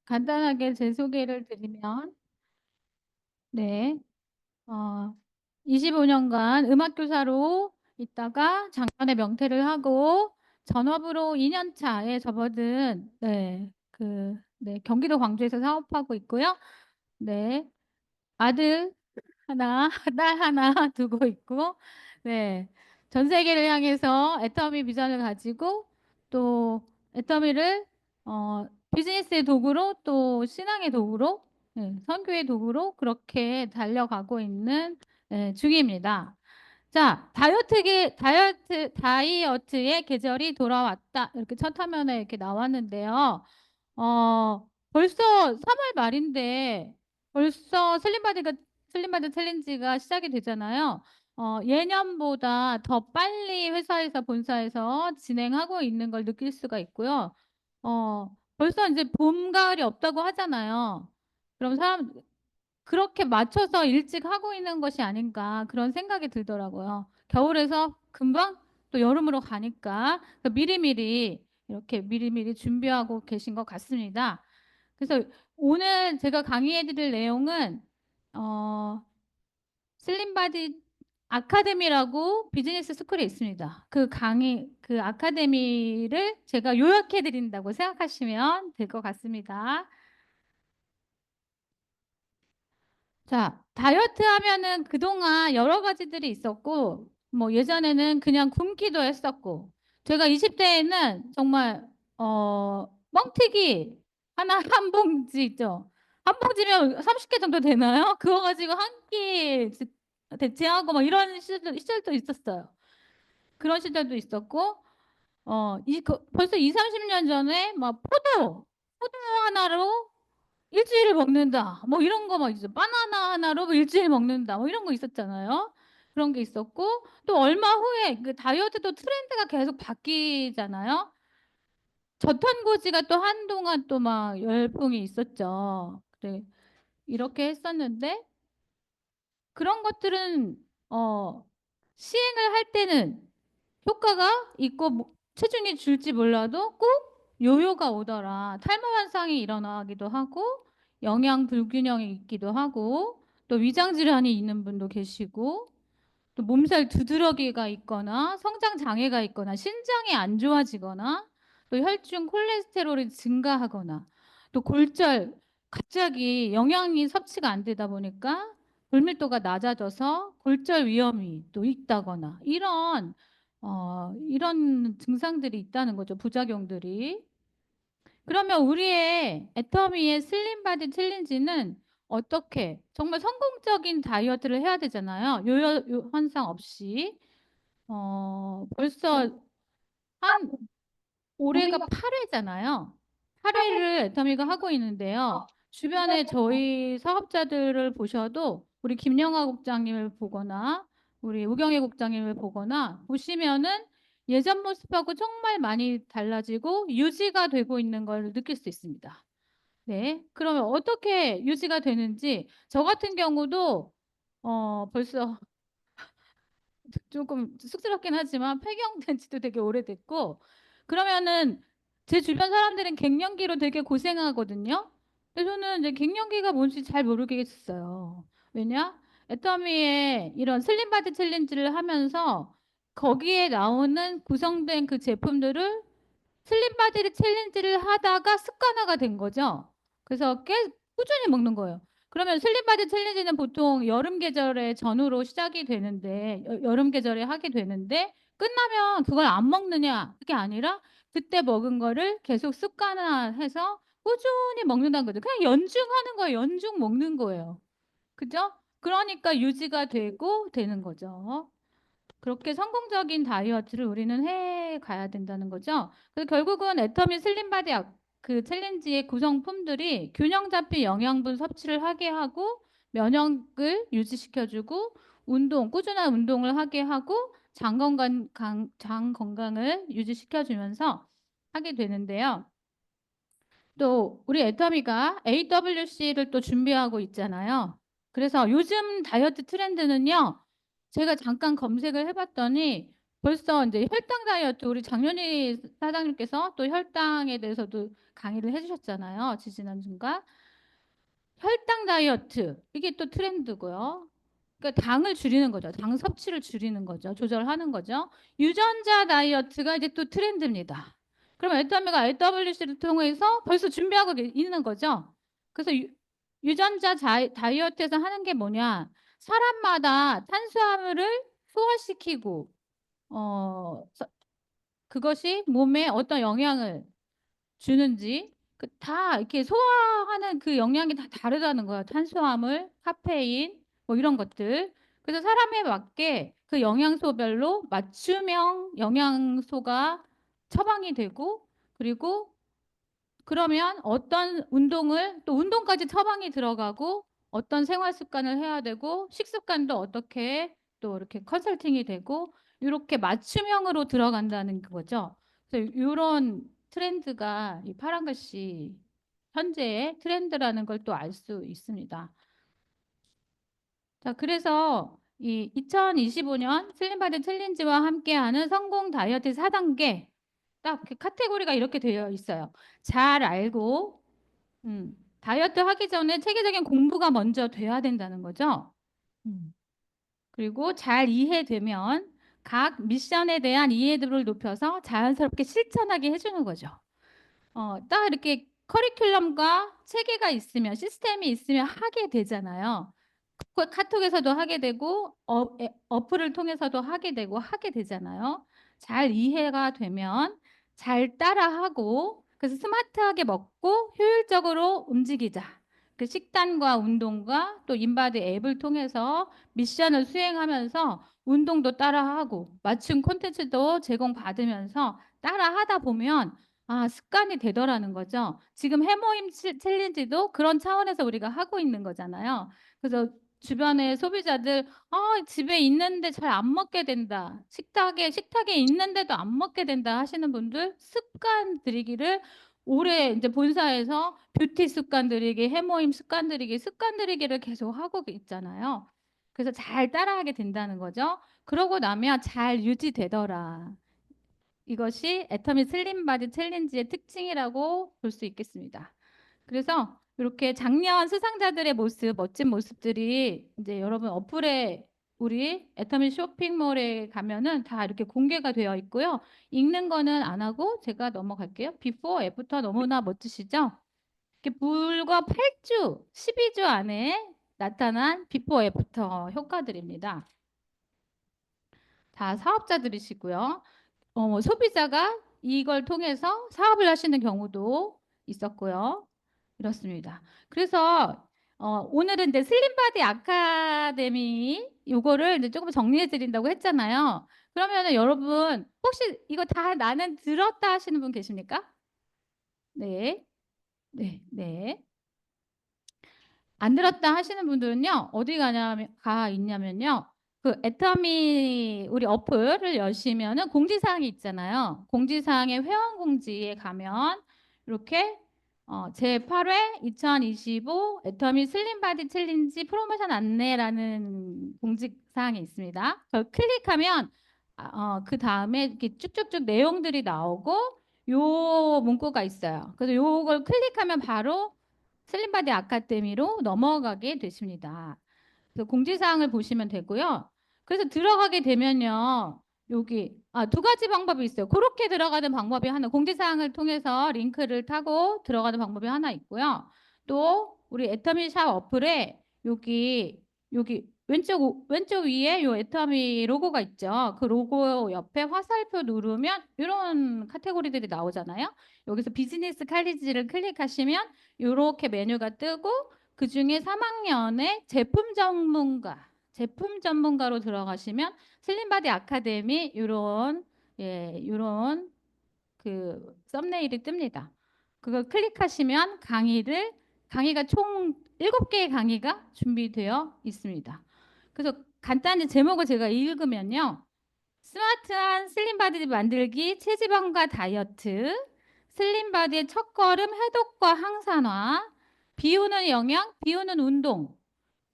간단하게 제 소개를 드리면, 네, 25년간 음악교사로 있다가 작년에 명퇴를 하고 전업으로 2년 차에 접어든, 경기도 광주에서 사업하고 있고요. 네, 아들 하나, 딸 하나 두고 있고, 네, 전 세계를 향해서 애터미 비전을 가지고 또 애터미를 어, 비즈니스의 도구로 또 신앙의 도구로, 선교의 도구로 그렇게 달려가고 있는 중입니다. 자, 다이어트의 계절이 돌아왔다. 이렇게 첫 화면에 이렇게 나왔는데요. 벌써 3월 말인데 벌써 슬림바디 챌린지가 시작이 되잖아요. 예년보다 더 빨리 회사에서 본사에서 진행하고 있는 걸 느낄 수가 있고요. 벌써 이제 봄, 가을이 없다고 하잖아요. 그럼 그렇게 맞춰서 일찍 하고 있는 것이 아닌가 그런 생각이 들더라고요. 겨울에서 금방 또 여름으로 가니까 미리미리 이렇게 미리미리 준비하고 계신 것 같습니다. 그래서 오늘 제가 강의해 드릴 내용은 어, 슬림바디 아카데미라고 비즈니스 스쿨이 있습니다. 그 아카데미를 제가 요약해 드린다고 생각하시면 될 것 같습니다. 자, 다이어트 하면은 그동안 여러 가지들이 있었고, 뭐 예전에는 그냥 굶기도 했었고, 제가 20대에는 정말, 뻥튀기 하나 한 봉지 있죠. 한 봉지면 30개 정도 되나요? 그거 가지고 한 끼 대체하고 뭐 이런 시절도 있었어요. 그런 시절도 있었고, 벌써 2, 30년 전에 막 포도 하나로 일주일을 먹는다. 뭐 이런 거 막 있어. 바나나 하나로 뭐 일주일 먹는다. 뭐 이런 거 있었잖아요. 그런 게 있었고 또 얼마 후에 그 다이어트도 트렌드가 계속 바뀌잖아요. 저탄고지가 또 한동안 또 막 열풍이 있었죠. 그래 이렇게 했었는데 그런 것들은 어 시행을 할 때는 효과가 있고 체중이 줄지 몰라도 꼭 요요가 오더라. 탈모 현상이 일어나기도 하고 영양 불균형이 있기도 하고 또 위장 질환이 있는 분도 계시고 또 몸살 두드러기가 있거나 성장 장애가 있거나 신장이 안 좋아지거나 또 혈중 콜레스테롤이 증가하거나 또 골절 갑자기 영양이 섭취가 안 되다 보니까 골밀도가 낮아져서 골절 위험이 또 있다거나 이런 증상들이 있다는 거죠. 부작용들이. 그러면 우리의 애터미의 슬림바디 챌린지는 어떻게 정말 성공적인 다이어트를 해야 되잖아요. 요요 현상 없이. 벌써 한 올해가 8회잖아요. 8회를 애터미가 하고 있는데요. 주변에 저희 사업자들을 보셔도 우리 김영하 국장님을 보거나 우리 우경혜 국장님을 보거나 보시면은 예전 모습하고 정말 많이 달라지고 유지가 되고 있는 걸 느낄 수 있습니다. 네. 그러면 어떻게 유지가 되는지 저 같은 경우도 벌써 조금 쑥스럽긴 하지만 폐경된 지도 되게 오래됐고 그러면은 제 주변 사람들은 갱년기로 되게 고생하거든요. 근데 저는 이제 갱년기가 뭔지 잘 모르겠어요. 왜냐? 애터미의 이런 슬림바디 챌린지를 하면서 거기에 나오는 구성된 그 제품들을 슬림바디 챌린지를 하다가 습관화가 된 거죠. 그래서 꾸준히 먹는 거예요. 그러면 슬림바디 챌린지는 보통 여름 계절에 전후로 시작이 되는데 여름 계절에 하게 되는데 끝나면 그걸 안 먹느냐 그게 아니라 그때 먹은 거를 계속 습관화해서 꾸준히 먹는다는 거죠. 그냥 연중하는 거예요. 연중 먹는 거예요. 그죠? 그러니까 유지가 되고 되는 거죠. 그렇게 성공적인 다이어트를 우리는 해 가야 된다는 거죠. 그래서 결국은 애터미 슬림바디 그 챌린지의 구성품들이 균형 잡힌 영양분 섭취를 하게 하고 면역을 유지시켜주고 꾸준한 운동을 하게 하고 장 건강을 유지시켜주면서 하게 되는데요. 또 우리 애터미가 AWC를 또 준비하고 있잖아요. 그래서 요즘 다이어트 트렌드는요. 제가 잠깐 검색을 해봤더니 벌써 이제 혈당 다이어트 우리 장윤희 사장님께서 또 혈당에 대해서도 강의를 해주셨잖아요. 지지난주인가? 혈당 다이어트 이게 또 트렌드고요. 그러니까 당을 줄이는 거죠. 당 섭취를 줄이는 거죠. 조절하는 거죠. 유전자 다이어트가 이제 또 트렌드입니다. 그럼 애터미가 LWC를 통해서 벌써 준비하고 있는 거죠. 그래서 유전자 다이어트에서 하는 게 뭐냐? 사람마다 탄수화물을 소화시키고 그것이 몸에 어떤 영향을 주는지 다 이렇게 소화하는 그 영양이 다 다르다는 거예요. 탄수화물, 카페인 뭐 이런 것들. 그래서 사람에 맞게 그 영양소별로 맞춤형 영양소가 처방이 되고 그리고 그러면 어떤 운동을 또 운동까지 처방이 들어가고 어떤 생활 습관을 해야 되고 식습관도 어떻게 또 이렇게 컨설팅이 되고 이렇게 맞춤형으로 들어간다는 거죠. 그래서 이런 트렌드가 이 파란 글씨 현재의 트렌드라는 걸 또 알 수 있습니다. 자, 그래서 이 2025년 슬림바디 챌린지와 함께하는 성공 다이어트 4단계 딱 카테고리가 이렇게 되어 있어요. 잘 알고 다이어트 하기 전에 체계적인 공부가 먼저 돼야 된다는 거죠. 그리고 잘 이해되면 각 미션에 대한 이해도를 높여서 자연스럽게 실천하게 해주는 거죠. 딱 이렇게 커리큘럼과 체계가 있으면 시스템이 있으면 하게 되잖아요. 카톡에서도 하게 되고 어플을 통해서도 하게 되고 하게 되잖아요. 잘 이해가 되면 잘 따라하고 그래서 스마트하게 먹고 효율적으로 움직이자. 그 식단과 운동과 또 인바디 앱을 통해서 미션을 수행하면서 운동도 따라하고 맞춤 콘텐츠도 제공받으면서 따라하다 보면 습관이 되더라는 거죠. 지금 해모임 챌린지도 그런 차원에서 우리가 하고 있는 거잖아요. 그래서 주변에 소비자들 집에 있는데 잘 안 먹게 된다. 식탁에 있는데도 안 먹게 된다 하시는 분들 습관 들이기를 올해 이제 본사에서 뷰티 습관 들이기, 해모임 습관 들이기를 계속 하고 있잖아요. 그래서 잘 따라하게 된다는 거죠. 그러고 나면 잘 유지되더라. 이것이 애터미 슬림 바디 챌린지의 특징이라고 볼 수 있겠습니다. 그래서 이렇게 작년 수상자들의 모습, 멋진 모습들이 이제 여러분 어플에 우리 애터미 쇼핑몰에 가면은 다 이렇게 공개가 되어 있고요. 읽는 거는 안 하고 제가 넘어갈게요. 비포, 애프터 너무나 멋지시죠? 이렇게 불과 8주, 12주 안에 나타난 비포, 애프터 효과들입니다. 다 사업자들이시고요. 소비자가 이걸 통해서 사업을 하시는 경우도 있었고요. 이렇습니다. 그래서 오늘은 이제 슬림바디 아카데미 요거를 이제 조금 정리해 드린다고 했잖아요. 그러면은 여러분 혹시 이거 다 나는 들었다 하시는 분 계십니까? 네. 네. 네. 안 들었다 하시는 분들은요. 어디 가 있냐면요. 그 애터미 우리 어플을 여시면은 공지사항이 있잖아요. 공지사항의 회원 공지에 가면 이렇게 제8회 2025 애터미 슬림바디 챌린지 프로모션 안내라는 공지사항이 있습니다. 그걸 클릭하면 그 다음에 이렇게 쭉쭉쭉 내용들이 나오고 요 문구가 있어요. 그래서 요걸 클릭하면 바로 슬림바디 아카데미로 넘어가게 되십니다. 그래서 공지사항을 보시면 되고요. 그래서 들어가게 되면요. 여기 두 가지 방법이 있어요. 그렇게 들어가는 방법이 하나, 공지사항을 통해서 링크를 타고 들어가는 방법이 하나 있고요. 또 우리 애터미 샵 어플에 여기 왼쪽 위에 요 애터미 로고가 있죠. 그 로고 옆에 화살표 누르면 이런 카테고리들이 나오잖아요. 여기서 비즈니스 칼리지를 클릭하시면 이렇게 메뉴가 뜨고 그 중에 3학년의 제품 전문가로 들어가시면 슬림바디 아카데미 이런 그 썸네일이 뜹니다. 그걸 클릭하시면 강의가 총 7개의 강의가 준비되어 있습니다. 그래서 간단히 제목을 제가 읽으면요. 스마트한 슬림바디 만들기 체지방과 다이어트 슬림바디의 첫걸음 해독과 항산화 비우는 영양 비우는 운동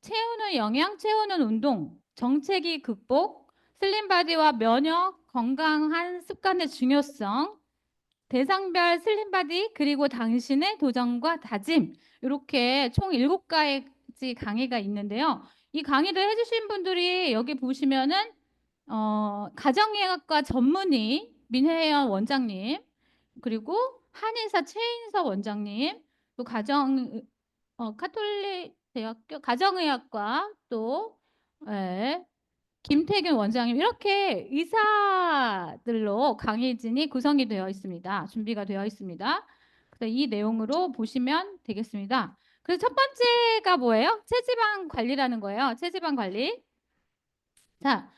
채우는 영양 채우는 운동 정체기 극복 슬림바디와 면역, 건강한 습관의 중요성, 대상별 슬림바디, 그리고 당신의 도전과 다짐. 이렇게 총 7가지 강의가 있는데요. 이 강의를 해주신 분들이 여기 보시면은 가정의학과 전문의 민혜연 원장님, 그리고 한의사 최인서 원장님, 또 카톨릭 대학교 가정의학과 또 예, 김태균 원장님, 이렇게 의사들로 강의진이 구성이 되어 있습니다. 준비가 되어 있습니다. 그래서 이 내용으로 보시면 되겠습니다. 그래서 첫 번째가 뭐예요? 체지방 관리라는 거예요. 체지방 관리. 자,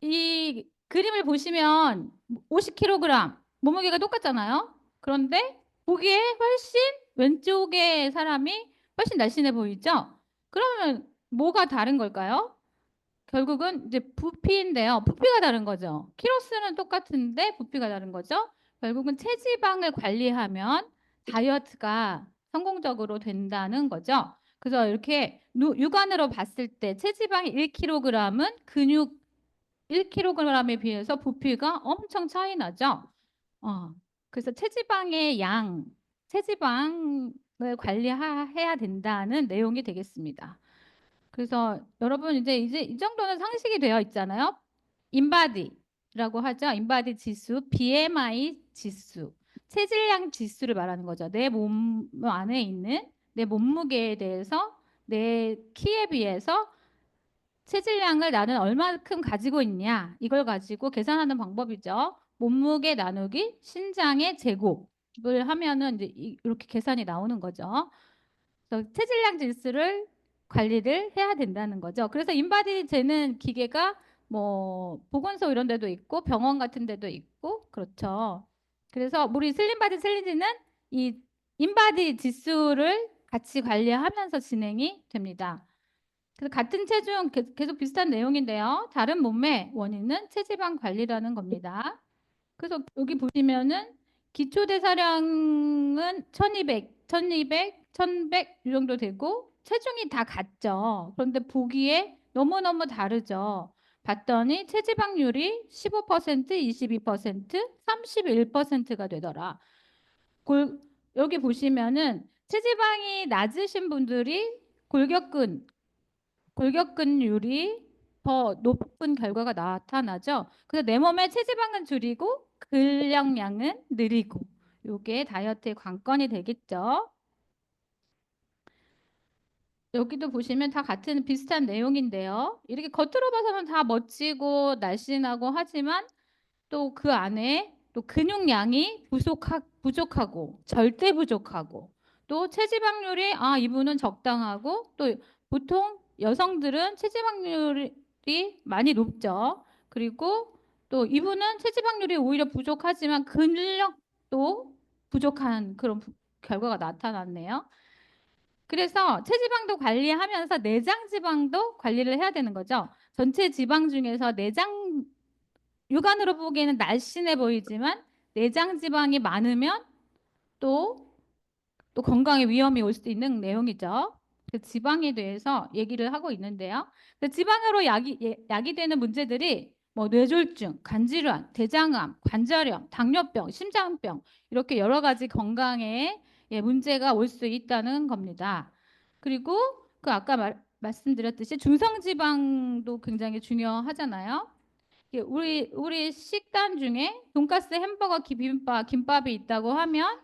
이 그림을 보시면 50kg 몸무게가 똑같잖아요. 그런데 보기에 훨씬 왼쪽의 사람이 훨씬 날씬해 보이죠? 그러면 뭐가 다른 걸까요? 결국은 이제 부피인데요. 부피가 다른 거죠. 키로수는 똑같은데 부피가 다른 거죠. 결국은 체지방을 관리하면 다이어트가 성공적으로 된다는 거죠. 그래서 이렇게 육안으로 봤을 때 체지방이 1kg은 근육 1kg에 비해서 부피가 엄청 차이 나죠. 어, 그래서 체지방의 양, 체지방을 관리해야 된다는 내용이 되겠습니다. 그래서 여러분 이제 이 정도는 상식이 되어 있잖아요. 인바디라고 하죠. 인바디 지수, BMI 지수, 체질량 지수를 말하는 거죠. 내 몸 안에 있는 내 몸무게에 대해서 내 키에 비해서 체질량을 나는 얼마큼 가지고 있냐, 이걸 가지고 계산하는 방법이죠. 몸무게 나누기 신장의 제곱을 하면은 이제 이렇게 계산이 나오는 거죠. 그래서 체질량 지수를 관리를 해야 된다는 거죠. 그래서 인바디 재는 기계가 뭐 보건소 이런 데도 있고 병원 같은 데도 있고 그렇죠. 그래서 우리 슬림바디 챌린지는 이 인바디 지수를 같이 관리하면서 진행이 됩니다. 그래서 같은 체중 계속 비슷한 내용인데요. 다른 몸의 원인은 체지방 관리라는 겁니다. 그래서 여기 보시면은 기초 대사량은 1200, 1100 이 정도 되고 체중이 다 같죠. 그런데 보기에 너무너무 다르죠. 봤더니 체지방률이 15%, 22%, 31%가 되더라. 여기 보시면은 체지방이 낮으신 분들이 골격근율이 더 높은 결과가 나타나죠. 그래서 내 몸의 체지방은 줄이고 근력량은 느리고, 이게 다이어트의 관건이 되겠죠. 여기도 보시면 다 같은 비슷한 내용인데요. 이렇게 겉으로 봐서는 다 멋지고 날씬하고 하지만 또 그 안에 또 근육량이 부족하고 절대 부족하고, 또 체지방률이 이분은 적당하고, 또 보통 여성들은 체지방률이 많이 높죠. 그리고 또 이분은 체지방률이 오히려 부족하지만 근력도 부족한 그런 결과가 나타났네요. 그래서 체지방도 관리하면서 내장 지방도 관리를 해야 되는 거죠. 전체 지방 중에서 내장, 육안으로 보기에는 날씬해 보이지만 내장 지방이 많으면 또 건강에 위험이 올 수도 있는 내용이죠. 그 지방에 대해서 얘기를 하고 있는데요. 그 지방으로 약이 되는 문제들이 뭐 뇌졸중, 간질환, 대장암, 관절염, 당뇨병, 심장병, 이렇게 여러 가지 건강에 문제가 올 수 있다는 겁니다. 그리고 그 아까 말씀드렸듯이 중성지방도 굉장히 중요하잖아요. 우리 식단 중에 돈가스, 햄버거, 비빔밥, 김밥이 있다고 하면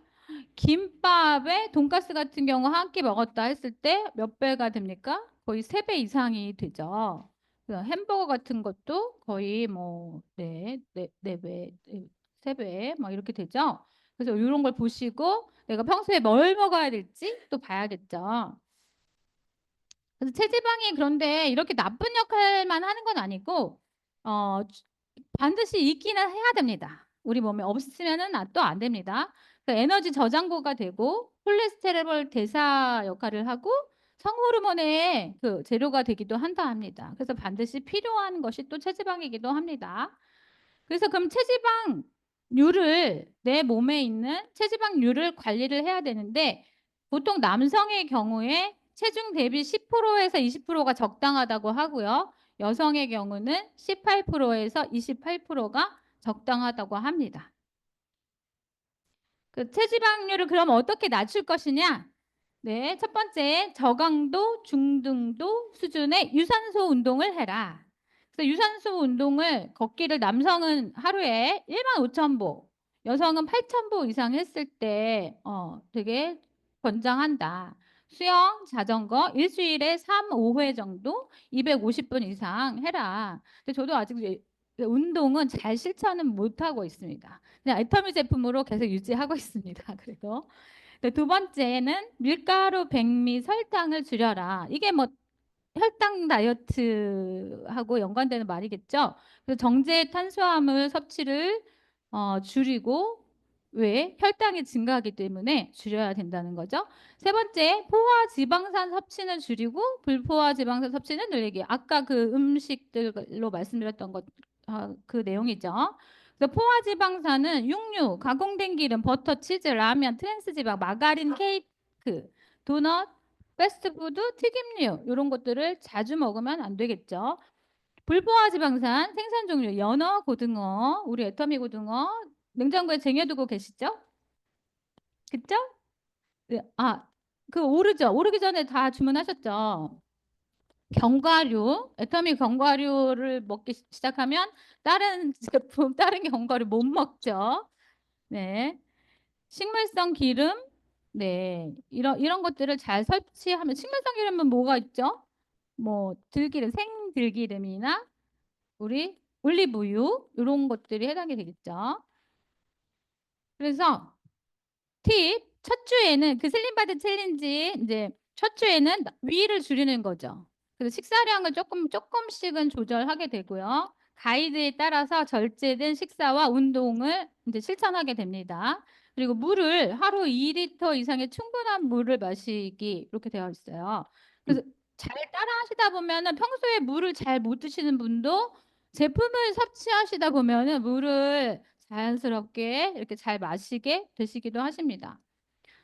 김밥에 돈가스 같은 경우 한 끼 먹었다 했을 때 몇 배가 됩니까? 거의 3배 이상이 되죠. 그래서 햄버거 같은 것도 거의 뭐 네 배, 3배 막 이렇게 되죠. 그래서 이런 걸 보시고 내가 평소에 뭘 먹어야 될지 또 봐야겠죠. 그래서 체지방이 그런데 이렇게 나쁜 역할만 하는 건 아니고 어, 반드시 있기는 해야 됩니다. 우리 몸에 없으면은 또 안 됩니다. 그 에너지 저장고가 되고 콜레스테롤 대사 역할을 하고 성호르몬의 그 재료가 되기도 한다 합니다. 그래서 반드시 필요한 것이 또 체지방이기도 합니다. 그래서 그럼 체지방률을, 내 몸에 있는 체지방률을 관리를 해야 되는데 보통 남성의 경우에 체중 대비 10%에서 20%가 적당하다고 하고요. 여성의 경우는 18%에서 28%가 적당하다고 합니다. 그 체지방률을 그럼 어떻게 낮출 것이냐? 네, 첫 번째, 저강도, 중등도 수준의 유산소 운동을 해라. 그래서 유산소 운동을 걷기를 남성은 하루에 15,000보, 여성은 8,000보 이상 했을 때 되게 권장한다. 수영, 자전거 일주일에 3, 5회 정도 250분 이상 해라. 근데 저도 아직 운동은 잘 실천은 못하고 있습니다. 그냥 애터미 제품으로 계속 유지하고 있습니다. 그래도. 두 번째는 밀가루, 백미, 설탕을 줄여라. 이게 뭐 혈당 다이어트하고 연관되는 말이겠죠. 그래서 정제 탄수화물 섭취를 줄이고 왜 혈당이 증가하기 때문에 줄여야 된다는 거죠. 세 번째, 포화 지방산 섭취는 줄이고 불포화 지방산 섭취는 늘리기. 아까 그 음식들로 말씀드렸던 것 그 내용이죠. 그래서 포화 지방산은 육류, 가공된 기름, 버터, 치즈, 라면, 트랜스 지방, 마가린, 케이크, 도넛, 패스트푸드, 튀김류 이런 것들을 자주 먹으면 안 되겠죠. 불포화 지방산 생산 종류 연어, 고등어, 우리 애터미 고등어 냉장고에 쟁여두고 계시죠? 그죠? 네, 그 오르죠. 오르기 전에 다 주문하셨죠? 견과류, 애터미 견과류를 먹기 시작하면 다른 제품, 다른 견과류 못 먹죠. 네. 식물성 기름, 네. 이런 것들을 잘 섭취하면 식물성 기름은 뭐가 있죠? 뭐 들기름, 생들기름이나 우리 올리브유 이런 것들이 해당이 되겠죠. 그래서 팁, 첫 주에는 그 슬림바디 챌린지 이제 첫 주에는 위를 줄이는 거죠. 그래서 식사량을 조금씩은 조절하게 되고요. 가이드에 따라서 절제된 식사와 운동을 이제 실천하게 됩니다. 그리고 물을 하루 2리터 이상의 충분한 물을 마시기 이렇게 되어 있어요. 그래서 잘 따라하시다 보면은 평소에 물을 잘 못 드시는 분도 제품을 섭취하시다 보면은 물을 자연스럽게 이렇게 잘 마시게 되시기도 하십니다.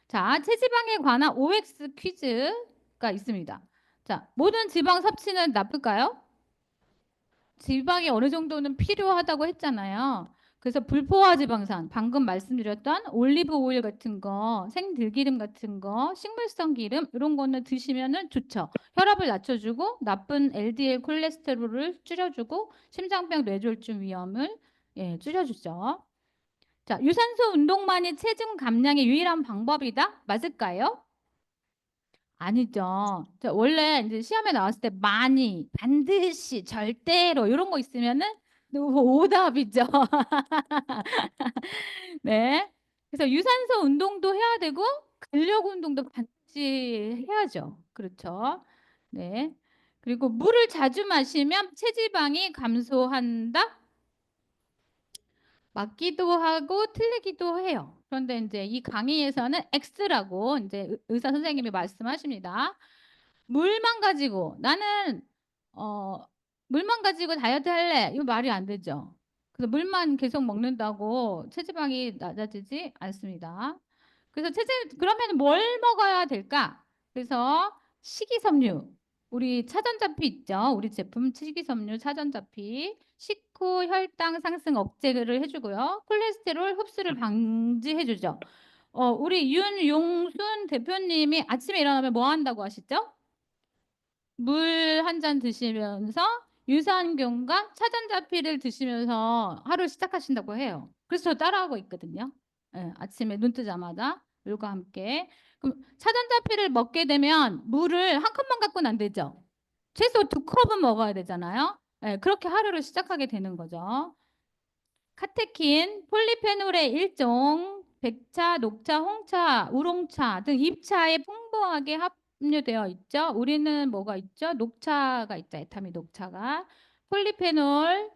자, 체지방에 관한 OX 퀴즈가 있습니다. 자, 모든 지방 섭취는 나쁠까요? 지방이 어느 정도는 필요하다고 했잖아요. 그래서 불포화 지방산, 방금 말씀드렸던 올리브 오일 같은 거, 생들기름 같은 거, 식물성 기름 이런 거는 드시면은 좋죠. 혈압을 낮춰주고 나쁜 LDL 콜레스테롤을 줄여주고 심장병 뇌졸중 위험을 줄여주죠. 자, 유산소 운동만이 체중 감량의 유일한 방법이다? 맞을까요? 아니죠. 자, 원래 이제 시험에 나왔을 때 많이, 반드시, 절대로 이런 거 있으면은 오답이죠. 네. 그래서 유산소 운동도 해야 되고 근력 운동도 반드시 해야죠. 그렇죠. 네. 그리고 물을 자주 마시면 체지방이 감소한다? 맞기도 하고 틀리기도 해요. 그런데 이제 이 강의에서는 X라고 이제 의사 선생님이 말씀하십니다. 물만 가지고 나는 어 물만 가지고 다이어트 할래. 이거 말이 안 되죠. 그래서 물만 계속 먹는다고 체지방이 낮아지지 않습니다. 그래서 그러면 뭘 먹어야 될까? 그래서 식이섬유 우리 차전자피 있죠. 우리 제품 식이섬유 차전자피 식후 혈당 상승 억제를 해주고요. 콜레스테롤 흡수를 방지해주죠. 우리 윤용순 대표님이 아침에 일어나면 뭐 한다고 하시죠? 물 한 잔 드시면서 유산균과 차전자피를 드시면서 하루 시작하신다고 해요. 그래서 저 따라하고 있거든요. 예, 아침에 눈 뜨자마자 물과 함께. 그럼 차전자피를 먹게 되면 물을 한 컵만 갖고는 안 되죠. 최소 2컵은 먹어야 되잖아요. 예, 그렇게 하루를 시작하게 되는 거죠. 카테킨, 폴리페놀의 일종, 백차, 녹차, 홍차, 우롱차 등 잎차에 풍부하게 함유되어 있죠. 우리는 뭐가 있죠? 녹차가 있죠. 에타미 녹차가. 폴리페놀,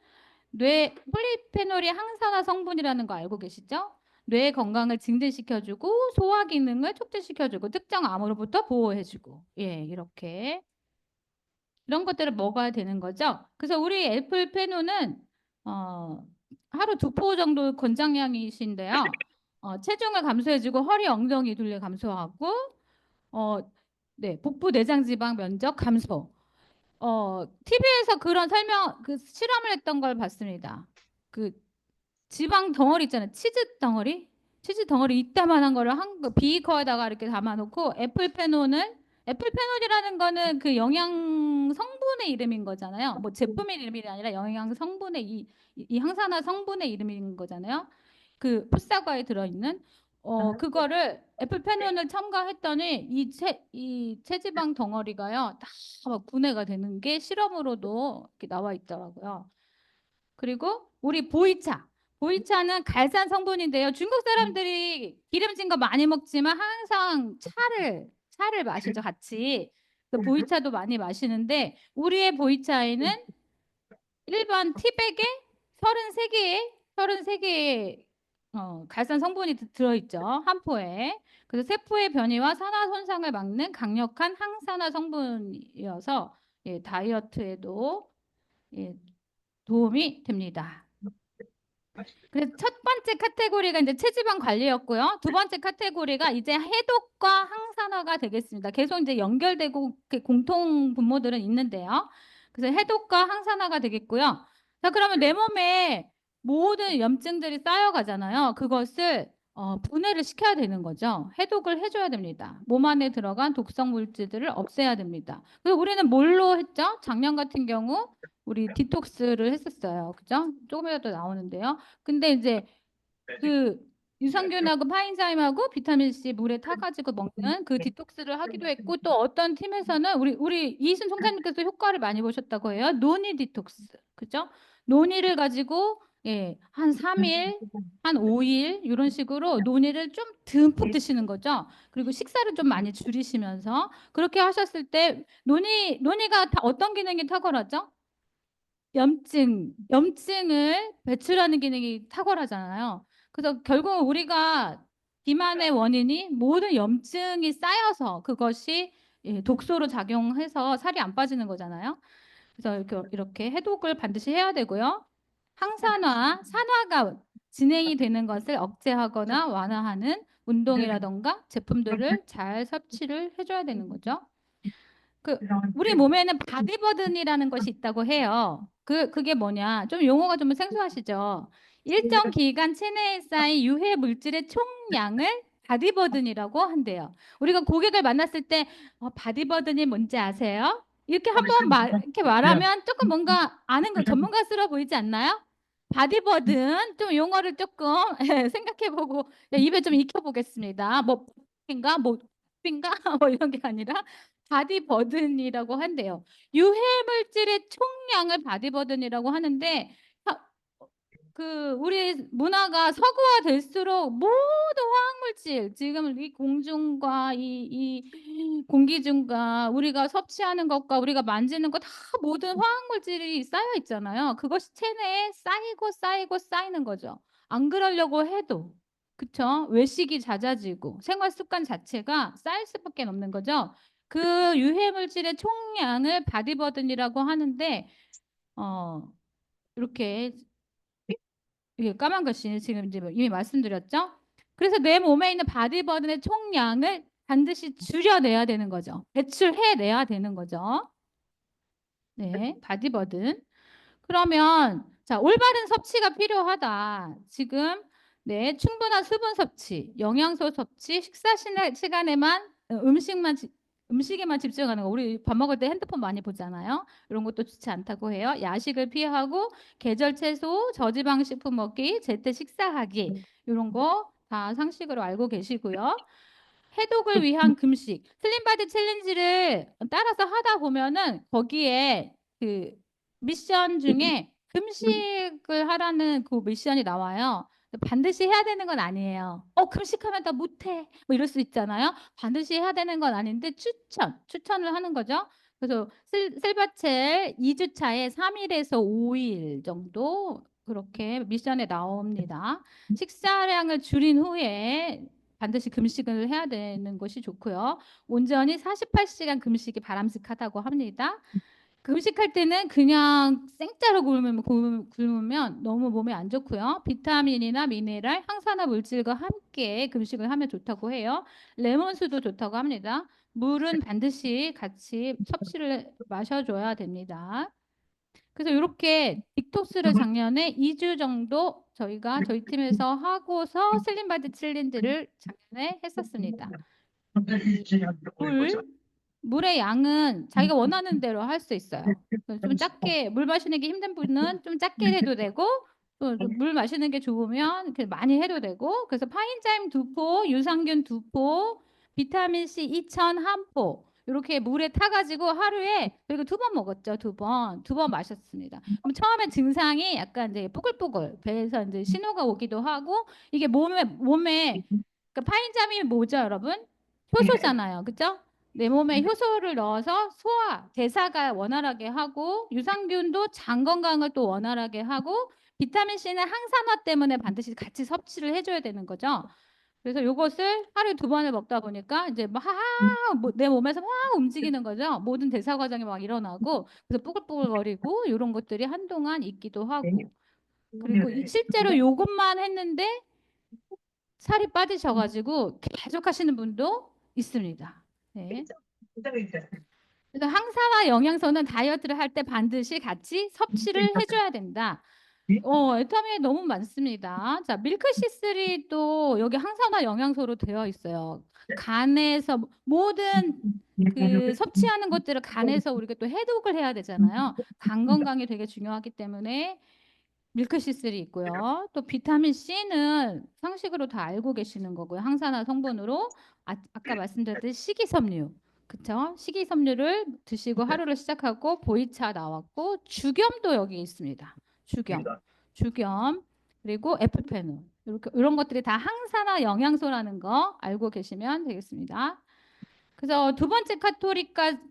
폴리페놀이 항산화 성분이라는 거 알고 계시죠? 뇌 건강을 증진시켜주고 소화 기능을 촉진시켜주고 특정 암으로부터 보호해주고 이렇게 이런 것들을 먹어야 되는 거죠. 그래서 우리 엘플페노는 하루 2포 정도 권장량이신데요. 체중을 감소해주고 허리, 엉덩이 둘레 감소하고 네, 복부 내장 지방 면적 감소. TV에서 그런 그 실험을 했던 걸 봤습니다. 그 지방 덩어리 있잖아요. 치즈 덩어리? 치즈 덩어리 이따만한 거를 비커에다가 이렇게 담아놓고 애플페놀이라는 거는 그 영양 성분의 이름인 거잖아요. 뭐 제품의 이름이 아니라 영양 성분의 이 항산화 성분의 이름인 거잖아요. 그 풋사과에 들어있는 그거를 애플페놀을 첨가했더니 이 체지방 덩어리가요 다 막 분해가 되는 게 실험으로도 이렇게 나와 있더라고요. 그리고 우리 보이차는 갈산 성분인데요. 중국 사람들이 기름진 거 많이 먹지만 항상 차를 마시죠, 같이. 그 보이차도 많이 마시는데 우리의 보이차에는 일반 티백에 33개의 갈산 성분이 들어있죠. 한 포에. 그래서 세포의 변이와 산화 손상을 막는 강력한 항산화 성분이어서 예, 다이어트에도 예, 도움이 됩니다. 그래서 첫 번째 카테고리가 이제 체지방 관리였고요. 두 번째 카테고리가 이제 해독과 항산화가 되겠습니다. 계속 이제 연결되고 공통 분모들은 있는데요. 그래서 해독과 항산화가 되겠고요. 자, 그러면 내 몸에 모든 염증들이 쌓여가잖아요. 그것을 분해를 시켜야 되는 거죠. 해독을 해줘야 됩니다. 몸 안에 들어간 독성 물질들을 없애야 됩니다. 그래서 우리는 뭘로 했죠? 작년 같은 경우 우리 디톡스를 했었어요. 그죠? 조금이라도 나오는데요. 근데 이제 그 유산균하고 파인자임하고 비타민 C 물에 타가지고 먹는 그 디톡스를 하기도 했고 또 어떤 팀에서는 우리 이희순 총장님께서 효과를 많이 보셨다고 해요. 노니 디톡스. 그죠? 노니를 가지고 예, 한 3일, 한 5일 이런 식으로 노니를 좀 듬뿍 드시는 거죠. 그리고 식사를 좀 많이 줄이시면서 그렇게 하셨을 때 노니가 어떤 기능이 탁월하죠? 염증을 배출하는 기능이 탁월하잖아요. 그래서 결국 우리가 비만의 원인이 모든 염증이 쌓여서 그것이 예, 독소로 작용해서 살이 안 빠지는 거잖아요. 그래서 이렇게 해독을 반드시 해야 되고요. 산화가 진행이 되는 것을 억제하거나 완화하는 운동이라던가 제품들을 잘 섭취를 해줘야 되는 거죠. 그 우리 몸에는 바디버든이라는 것이 있다고 해요. 그게 뭐냐? 좀 용어가 좀 생소하시죠? 일정 기간 체내에 쌓인 유해 물질의 총량을 바디버든이라고 한대요. 우리가 고객을 만났을 때 바디버든이 뭔지 아세요? 이렇게 한번 이렇게 말하면 조금 뭔가 아는 거 전문가스러워 보이지 않나요? 바디버든 좀 용어를 조금 생각해보고 입에 좀 익혀보겠습니다. 뭐 인가 뭐 인가 뭐 이런 게 아니라 바디버든이라고 한대요. 유해 물질의 총량을 바디버든이라고 하는데 우리 문화가 서구화될수록 모든 화학물질 지금 이 공중과 이 공기 중과 우리가 섭취하는 것과 우리가 만지는 것 다 모든 화학물질이 쌓여 있잖아요. 그것이 체내에 쌓이고 쌓이는 거죠. 안 그러려고 해도 그쵸? 외식이 잦아지고 생활 습관 자체가 쌓일 수밖에 없는 거죠. 그 유해 물질의 총량을 바디버든이라고 하는데 이렇게 이게 까만 글씨 지금 이제 이미 말씀드렸죠. 그래서 내 몸에 있는 바디버든의 총량을 반드시 줄여내야 되는 거죠. 배출해내야 되는 거죠. 네, 바디버든. 그러면 자, 올바른 섭취가 필요하다. 지금 네, 충분한 수분 섭취, 영양소 섭취, 시간에만 음식에만 집중하는 거. 우리 밥 먹을 때 핸드폰 많이 보잖아요. 이런 것도 좋지 않다고 해요. 야식을 피하고 계절 채소, 저지방 식품 먹기, 제때 식사하기. 이런 거 다 상식으로 알고 계시고요. 해독을 위한 금식, 슬림바디 챌린지를 따라서 하다 보면은 거기에 그 미션 중에 금식을 하라는 그 미션이 나와요. 반드시 해야 되는 건 아니에요. 금식하면 나 못해. 뭐 이럴 수 있잖아요. 반드시 해야 되는 건 아닌데 추천을 하는 거죠. 그래서 실바첼 2주차에 3일에서 5일 정도 그렇게 미션에 나옵니다. 식사량을 줄인 후에 반드시 금식을 해야 되는 것이 좋고요. 온전히 48시간 금식이 바람직하다고 합니다. 금식할 때는 그냥 생짜로 굶으면 너무 몸에 안 좋고요. 비타민이나 미네랄, 항산화 물질과 함께 금식을 하면 좋다고 해요. 레몬수도 좋다고 합니다. 물은 반드시 같이 섭취를 마셔줘야 됩니다. 그래서 이렇게 딕톡스를 작년에 2주 정도 저희가 저희 팀에서 하고서 슬림바디 챌린지를 작년에 했었습니다. 물, 물의 양은 자기가 원하는 대로 할 수 있어요. 좀 작게 물 마시는 게 힘든 분은 좀 작게 해도 되고 또 물 마시는 게 좋으면 많이 해도 되고 그래서 파인자임 2포, 유산균 2포, 비타민 C 2000 1포 이렇게 물에 타가지고 하루에 그리고 2번 먹었죠. 2번 마셨습니다. 그럼 처음에 증상이 약간 이제 뽀글뽀글 배에서 이제 신호가 오기도 하고 이게 몸에 그러니까 파인자임이 뭐죠, 여러분? 효소잖아요, 그죠? 내 몸에 효소를 넣어서 소화, 대사가 원활하게 하고 유산균도 장 건강을 또 원활하게 하고 비타민 C는 항산화 때문에 반드시 같이 섭취를 해줘야 되는 거죠. 그래서 이것을 하루에 2번을 먹다 보니까 이제 내 몸에서 막 움직이는 거죠. 모든 대사 과정이 막 일어나고 그래서 뽀글뽀글거리고 이런 것들이 한동안 있기도 하고 그리고 실제로 이것만 했는데 살이 빠지셔가지고 계속 하시는 분도 있습니다. 네. 그래서 항산화 영양소는 다이어트를 할 때 반드시 같이 섭취를 해줘야 된다. 에타민이 너무 많습니다. 자, 밀크시슬이 여기 항산화 영양소로 되어 있어요. 간에서 모든 그 섭취하는 것들을 간에서 우리가 또 해독을 해야 되잖아요. 간 건강이 되게 중요하기 때문에 밀크시슬이 있고요. 또 비타민 C는 상식으로 다 알고 계시는 거고요. 항산화 성분으로 아까 말씀드렸듯이 식이섬유. 그쵸? 식이섬유를 드시고 하루를 시작하고 보이차 나왔고 주겸도 여기 있습니다. 주겸 그리고 에프페놀 이렇게 이런 것들이 다 항산화 영양소라는 거 알고 계시면 되겠습니다. 그래서 두 번째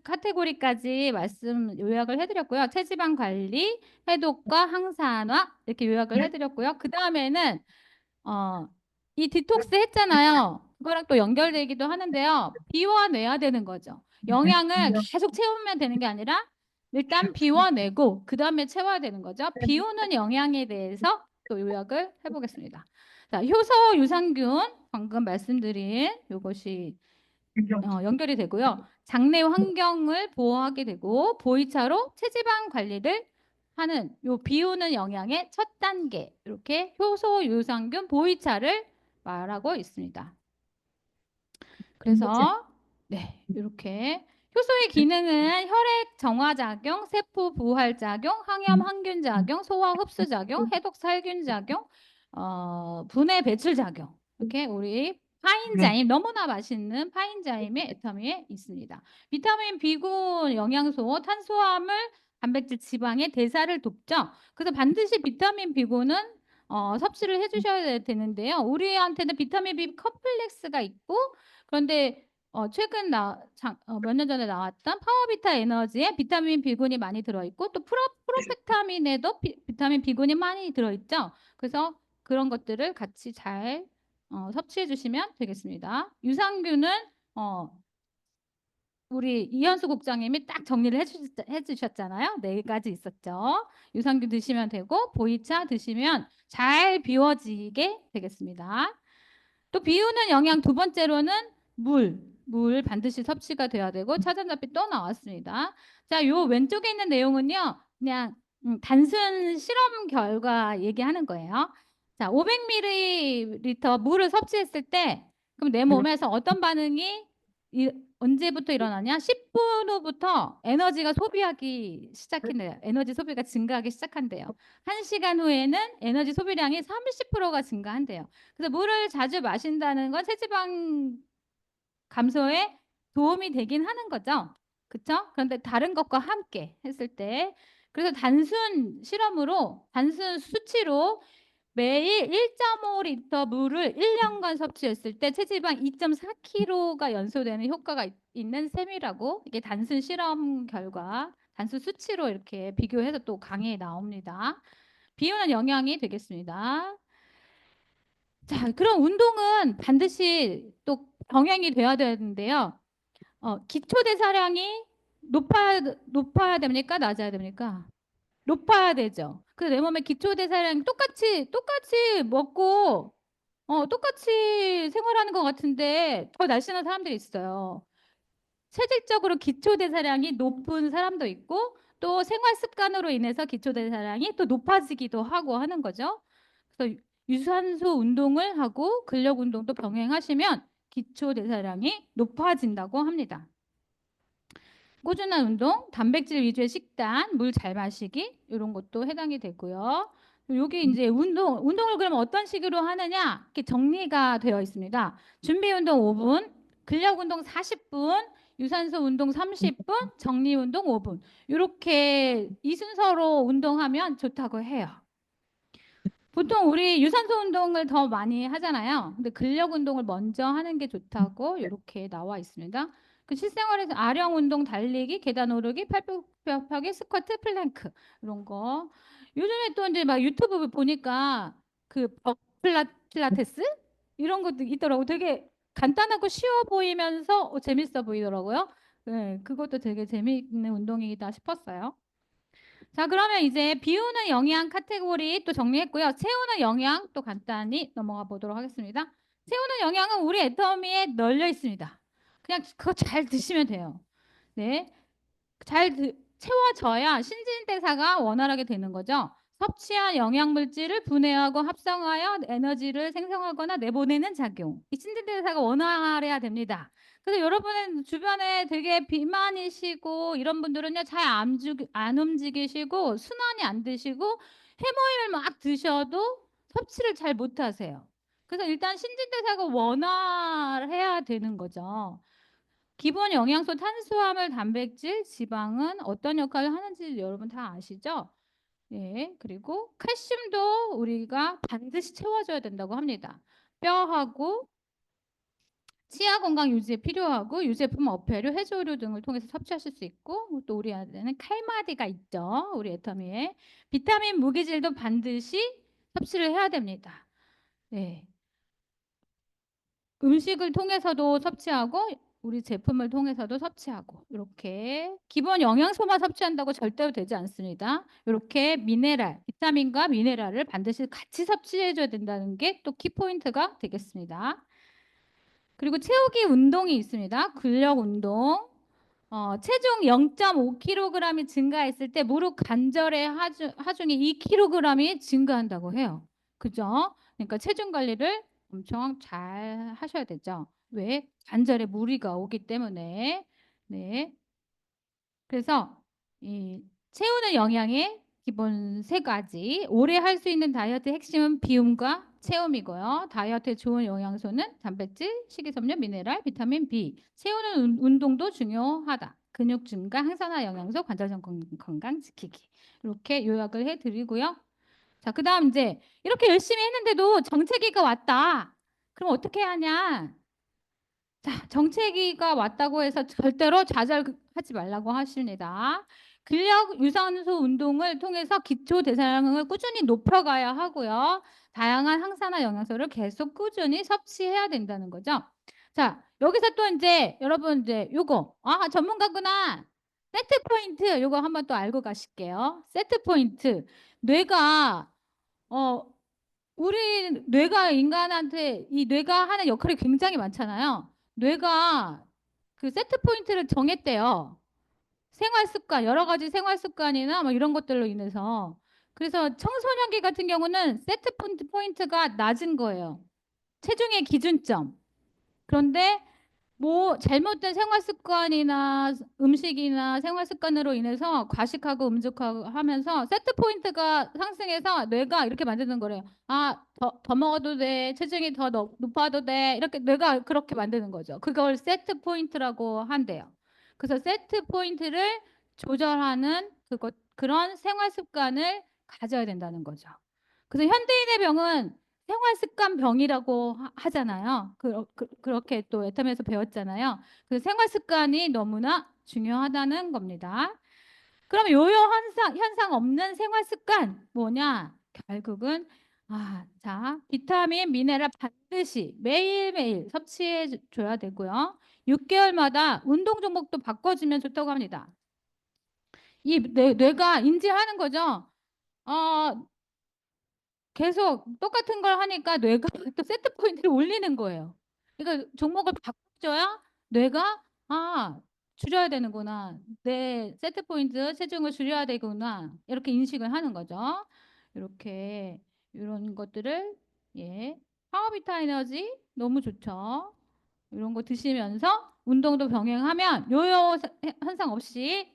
카테고리까지 말씀 요약을 해드렸고요. 체지방 관리, 해독과 항산화 이렇게 요약을 해드렸고요. 그 다음에는 이 디톡스 했잖아요. 그거랑 또 연결되기도 하는데요. 비워내야 되는 거죠. 영양을 계속 채우면 되는 게 아니라 일단 비워내고 그 다음에 채워야 되는 거죠. 비우는 영양에 대해서 또 요약을 해보겠습니다. 자, 효소, 유산균 방금 말씀드린 이것이 연결이 되고요. 장내 환경을 보호하게 되고 보이차로 체지방 관리를 하는 요 비우는 영양의 첫 단계 이렇게 효소, 유산균, 보이차를 말하고 있습니다. 그래서 네 이렇게 효소의 기능은 혈액 정화 작용, 세포 부활 작용, 항염 항균 작용, 소화 흡수 작용, 해독 살균 작용, 분해 배출 작용 이렇게 우리 파인자임 너무나 맛있는 파인자임의 에타미에 있습니다. 비타민, B군, 영양소, 탄수화물, 단백질, 지방의 대사를 돕죠. 그래서 반드시 비타민 B군은 섭취를 해주셔야 되는데요. 우리한테는 비타민 B 컴플렉스가 있고 그런데 최근 몇 년 전에 나왔던 파워비타 에너지에 비타민 B군이 많이 들어있고 또 프로페타민에도 비타민 B군이 많이 들어있죠. 그래서 그런 것들을 같이 잘 섭취해 주시면 되겠습니다. 유산균은 우리 이현수 국장님이 딱 정리를 해주셨잖아요. 4가지 있었죠. 유산균 드시면 되고 보이차 드시면 잘 비워지게 되겠습니다. 또 비우는 영양 두 번째로는 물 반드시 섭취가 돼야 되고 차전자피 또 나왔습니다. 자, 요 왼쪽에 있는 내용은요. 그냥 단순 실험 결과 얘기하는 거예요. 자, 500ml 물을 섭취했을 때 그럼 내 몸에서 어떤 반응이 언제부터 일어나냐? 10분 후부터 에너지가 소비하기 시작한대요. 에너지 소비가 증가하기 시작한대요. 1시간 후에는 에너지 소비량이 30%가 증가한대요. 그래서 물을 자주 마신다는 건 체지방 감소에 도움이 되긴 하는 거죠. 그렇죠? 그런데 다른 것과 함께 했을 때 그래서 단순 실험으로 단순 수치로 매일 1.5리터 물을 1년간 섭취했을 때 체지방 2.4kg가 연소되는 효과가 있는 셈이라고 이게 단순 실험 결과 단순 수치로 이렇게 비교해서 또 강의에 나옵니다. 비우는 영양이 되겠습니다. 자, 그럼 운동은 반드시 또 병행이 돼야 되는데요. 기초 대사량이 높아야 됩니까? 낮아야 됩니까? 높아야 되죠. 그래서 내 몸에 기초 대사량이 똑같이 먹고 똑같이 생활하는 것 같은데 더 날씬한 사람들이 있어요. 체질적으로 기초대사량이 높은 사람도 있고 또 생활 습관으로 인해서 기초대사량이 또 높아지기도 하고 하는 거죠. 그래서 유산소 운동을 하고 근력 운동도 병행하시면 기초대사량이 높아진다고 합니다. 꾸준한 운동, 단백질 위주의 식단, 물 잘 마시기 이런 것도 해당이 되고요. 여기 이제 운동을 그럼 어떤 식으로 하느냐 이렇게 정리가 되어 있습니다. 준비 운동 5분, 근력 운동 40분, 유산소 운동 30분, 정리 운동 5분. 이렇게 이 순서로 운동하면 좋다고 해요. 보통 우리 유산소 운동을 더 많이 하잖아요. 근데 근력 운동을 먼저 하는 게 좋다고 이렇게 나와 있습니다. 그 실생활에서 아령 운동, 달리기, 계단 오르기, 팔굽혀펴기, 스쿼트, 플랭크 이런 거. 요즘에 또 이제 막 유튜브 보니까 그 필라테스 이런 것도 있더라고. 되게 간단하고 쉬워 보이면서 재밌어 보이더라고요. 네, 그것도 되게 재미있는 운동이다 싶었어요. 자, 그러면 이제 비우는 영양 카테고리 또 정리했고요. 채우는 영양 또 간단히 넘어가 보도록 하겠습니다. 채우는 영양은 우리 애터미에 널려 있습니다. 그냥 그거 잘 드시면 돼요. 네. 채워져야 신진대사가 원활하게 되는 거죠. 섭취한 영양물질을 분해하고 합성하여 에너지를 생성하거나 내보내는 작용. 이 신진대사가 원활해야 됩니다. 그래서 여러분은 주변에 되게 비만이시고 이런 분들은요 잘 안 움직이시고 순환이 안 되시고 해모임을 막 드셔도 섭취를 잘 못하세요. 그래서 일단 신진대사가 원활해야 되는 거죠. 기본 영양소 탄수화물, 단백질, 지방은 어떤 역할을 하는지 여러분 다 아시죠? 예, 그리고 칼슘도 우리가 반드시 채워줘야 된다고 합니다. 뼈하고 치아 건강 유지에 필요하고 유제품, 어패류, 해조류 등을 통해서 섭취하실 수 있고 또 우리 안에는 칼마디가 있죠. 우리 애터미에 비타민, 무기질도 반드시 섭취를 해야 됩니다. 네. 음식을 통해서도 섭취하고 우리 제품을 통해서도 섭취하고 이렇게 기본 영양소만 섭취한다고 절대로 되지 않습니다. 이렇게 미네랄, 비타민과 미네랄을 반드시 같이 섭취해 줘야 된다는 게 또 키포인트가 되겠습니다. 그리고 채우기 운동이 있습니다. 근력 운동. 체중 0.5kg이 증가했을 때 무릎 관절의 하중이 2kg이 증가한다고 해요. 그죠? 그러니까 체중 관리를 엄청 잘 하셔야 되죠. 왜? 관절에 무리가 오기 때문에. 네. 그래서 이 채우는 영양의 기본 세 가지. 오래 할 수 있는 다이어트 핵심은 비움과 채움이고요. 다이어트에 좋은 영양소는 단백질, 식이섬유, 미네랄, 비타민 B. 채우는 운동도 중요하다. 근육 증가, 항산화 영양소, 관절 건강 지키기. 이렇게 요약을 해드리고요. 자, 그다음 이제 이렇게 열심히 했는데도 정체기가 왔다. 그럼 어떻게 하냐? 자, 정체기가 왔다고 해서 절대로 좌절하지 말라고 하십니다. 근력 유산소 운동을 통해서 기초 대사량을 꾸준히 높여가야 하고요. 다양한 항산화 영양소를 계속 꾸준히 섭취해야 된다는 거죠. 자, 여기서 또 이제 여러분 이제 요거 전문가구나. 세트 포인트 요거 한번 또 알고 가실게요. 세트 포인트. 뇌가 어 우리 뇌가 인간한테 이 뇌가 하는 역할이 굉장히 많잖아요. 뇌가 그 세트 포인트를 정했대요. 생활 습관, 여러 가지 생활 습관이나 뭐 이런 것들로 인해서. 그래서 청소년기 같은 경우는 세트 포인트가 낮은 거예요. 체중의 기준점. 그런데 뭐 잘못된 생활 습관이나 음식이나 생활 습관으로 인해서 과식하고 음주하고 하면서 세트 포인트가 상승해서 뇌가 이렇게 만드는 거래요. 더 먹어도 돼. 체중이 더 높아도 돼. 이렇게 뇌가 그렇게 만드는 거죠. 그걸 세트 포인트라고 한대요. 그래서 세트 포인트를 조절하는 그런 생활 습관을 가져야 된다는 거죠. 그래서 현대인의 병은 생활 습관 병이라고 하잖아요. 그렇게 또 애터미에서 배웠잖아요. 그 생활 습관이 너무나 중요하다는 겁니다. 그럼 요요 현상 없는 생활 습관 뭐냐? 결국은 자, 비타민, 미네랄 반드시 매일매일 섭취해 줘야 되고요. 6개월마다 운동 종목도 바꿔주면 좋다고 합니다. 이 뇌가 인지하는 거죠. 어, 계속 똑같은 걸 하니까 뇌가 또 세트 포인트를 올리는 거예요. 그러니까 종목을 바꿔줘야 뇌가 줄여야 되는구나. 내 세트 포인트 체중을 줄여야 되구나. 이렇게 인식을 하는 거죠. 이렇게 이런 것들을 예. 파워비타 에너지 너무 좋죠. 이런 거 드시면서 운동도 병행하면 요요 현상 없이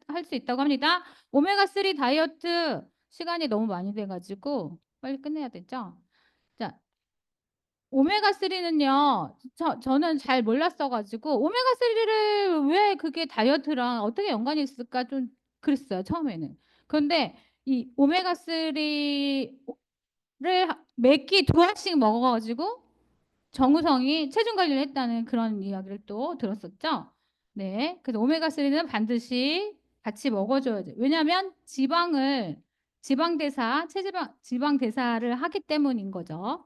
할 수 있다고 합니다. 오메가3 다이어트 시간이 너무 많이 돼가지고 빨리 끝내야 되죠. 자, 오메가3는요, 저는 잘 몰랐어가지고, 오메가3를 왜 그게 다이어트랑 어떻게 연관이 있을까 좀 그랬어요, 처음에는. 그런데 이 오메가3를 매끼 2알씩 먹어가지고 정우성이 체중 관리를 했다는 그런 이야기를 또 들었었죠. 네. 그래서 오메가3는 반드시 같이 먹어줘야 돼요. 왜냐하면 지방 대사, 지방 대사를 하기 때문인 거죠.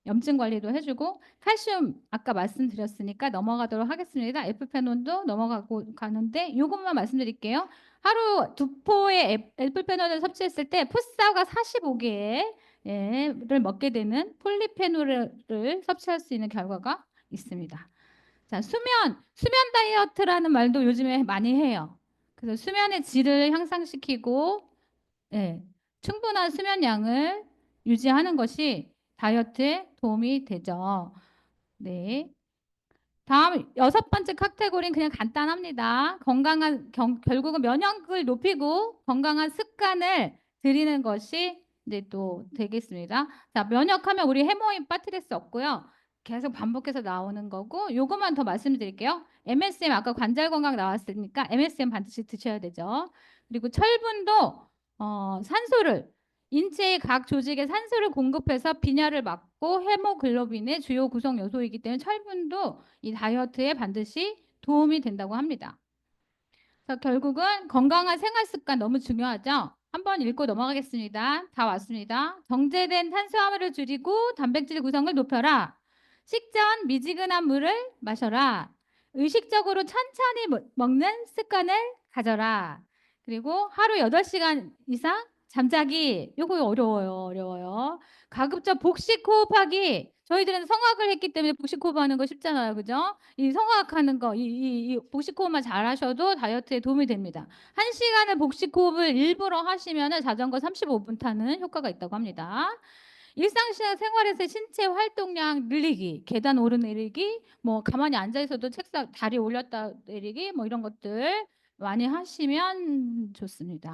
염증 관리도 해주고 칼슘 아까 말씀드렸으니까 넘어가도록 하겠습니다. 에프페논도 넘어가고 가는데 이것만 말씀드릴게요. 하루 2포의 에프페논을 섭취했을 때 푸사가 45개를 먹게 되는 폴리페놀을 섭취할 수 있는 결과가 있습니다. 자, 수면 다이어트라는 말도 요즘에 많이 해요. 그래서 수면의 질을 향상시키고 예, 충분한 수면 양을 유지하는 것이 다이어트에 도움이 되죠. 네. 다음 6번째 카테고리는 그냥 간단합니다. 결국은 면역을 높이고 건강한 습관을 들이는 것이 이제 또 되겠습니다. 자, 면역하면 우리 해모인 빠뜨릴 수 없고요. 계속 반복해서 나오는 거고 요것만 더 말씀드릴게요. MSM 아까 관절 건강 나왔으니까 MSM 반드시 드셔야 되죠. 그리고 철분도 산소를 인체의 각 조직에 산소를 공급해서 빈혈을 막고 헤모글로빈의 주요 구성 요소이기 때문에 철분도 이 다이어트에 반드시 도움이 된다고 합니다. 그래서 결국은 건강한 생활 습관 너무 중요하죠. 한번 읽고 넘어가겠습니다. 다 왔습니다. 정제된 탄수화물을 줄이고 단백질 구성을 높여라. 식전 미지근한 물을 마셔라. 의식적으로 천천히 먹는 습관을 가져라. 그리고 하루 8시간 이상 잠자기. 요거 어려워요. 가급적 복식 호흡하기. 저희들은 성악을 했기 때문에 복식 호흡하는 거 쉽잖아요. 그죠? 이 성악하는 거, 이 복식 호흡만 잘 하셔도 다이어트에 도움이 됩니다. 1시간을 복식 호흡을 일부러 하시면 자전거 35분 타는 효과가 있다고 합니다. 일상생활에서 신체 활동량 늘리기, 계단 오르내리기, 뭐 가만히 앉아 있어도 책상 다리 올렸다 내리기, 뭐 이런 것들 많이 하시면 좋습니다.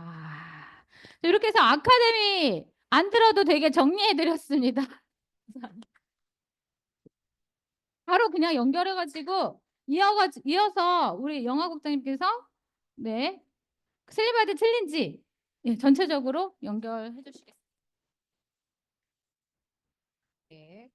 이렇게 해서 아카데미 안 들어도 되게 정리해 드렸습니다. 바로 그냥 연결해가지고 이어서 우리 영화국장님께서 네 슬리바드 챌린지 예, 전체적으로 연결해 주시겠습니다. 네.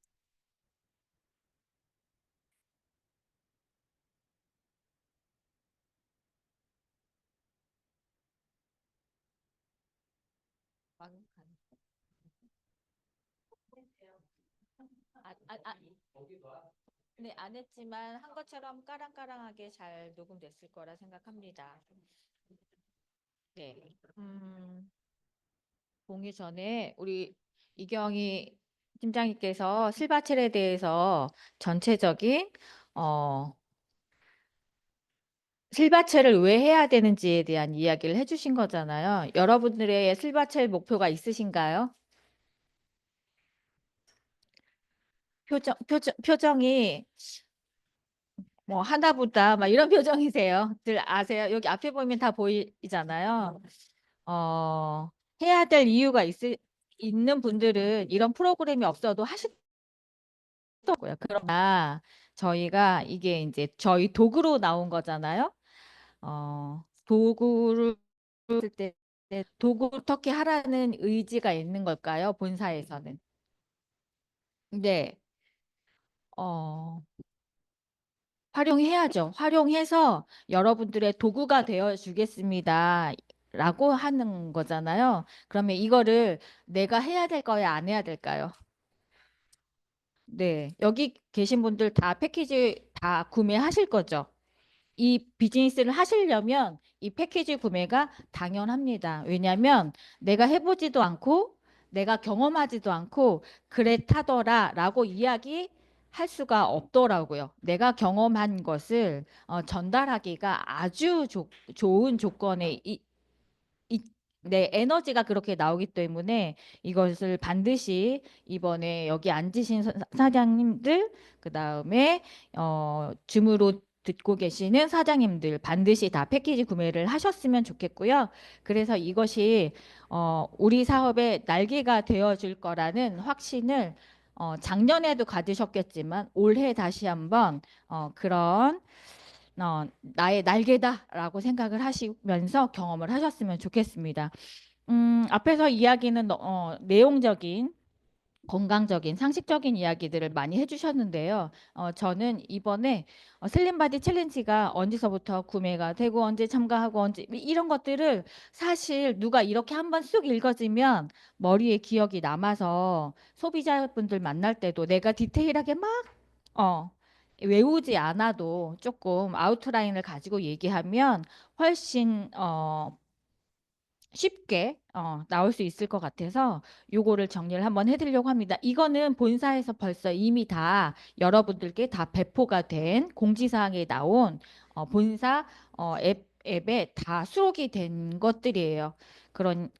아, 아, 아, 네, 안 했지만 한 것처럼 까랑까랑하게 잘 녹음됐을 거라 생각합니다. 네. 공유 전에 우리 이경희 팀장님께서 실바첼에 대해서 전체적인 어, 실바첼을 왜 해야 되는지에 대한 이야기를 해주신 거잖아요. 여러분들의 실바첼 목표가 있으신가요? 표정이 뭐 하나보다 막 이런 표정이세요. 들 아세요? 여기 앞에 보면 다 보이잖아요. 어, 해야 될 이유가 있는 분들은 이런 프로그램이 없어도 하시더라고요. 그러나 저희가 이게 이제 저희 도구로 나온 거잖아요. 도구를 쓸 때 도구 어떻게 하라는 의지가 있는 걸까요? 본사에서는. 네. 어, 활용해야죠. 활용해서 여러분들의 도구가 되어 주겠습니다. 라고 하는 거잖아요. 그러면 이거를 내가 해야 될 거야, 안 해야 될까요? 네. 여기 계신 분들 다 패키지 다 구매하실 거죠? 이 비즈니스를 하시려면 이 패키지 구매가 당연합니다. 왜냐하면 내가 해보지도 않고 내가 경험하지도 않고 그래 타더라라고 이야기 할 수가 없더라고요. 내가 경험한 것을 전달하기가 아주 좋은 조건에 이, 내 에너지가 그렇게 나오기 때문에 이것을 반드시 이번에 여기 앉으신 사장님들, 그다음에 줌으로 듣고 계시는 사장님들 반드시 다 패키지 구매를 하셨으면 좋겠고요. 그래서 이것이 우리 사업의 날개가 되어줄 거라는 확신을 작년에도 가지셨겠지만 올해 다시 한번 그런 나의 날개다라고 생각을 하시면서 경험을 하셨으면 좋겠습니다. 앞에서 이야기는 내용적인 건강적인 상식적인 이야기들을 많이 해주셨는데요. 저는 이번에 슬림바디 챌린지가 언제서부터 구매가 되고 언제 참가하고 언제 이런 것들을 사실 누가 이렇게 한번 쑥 읽어지면 머리에 기억이 남아서 소비자분들 만날 때도 내가 디테일하게 막 어, 외우지 않아도 조금 아웃라인을 가지고 얘기하면 훨씬 쉽게 나올 수 있을 것 같아서 요거를 정리를 한번 해드리려고 합니다. 이거는 본사에서 벌써 이미 다 여러분들께 다 배포가 된 공지사항에 나온 본사 앱에 다 수록이 된 것들이에요.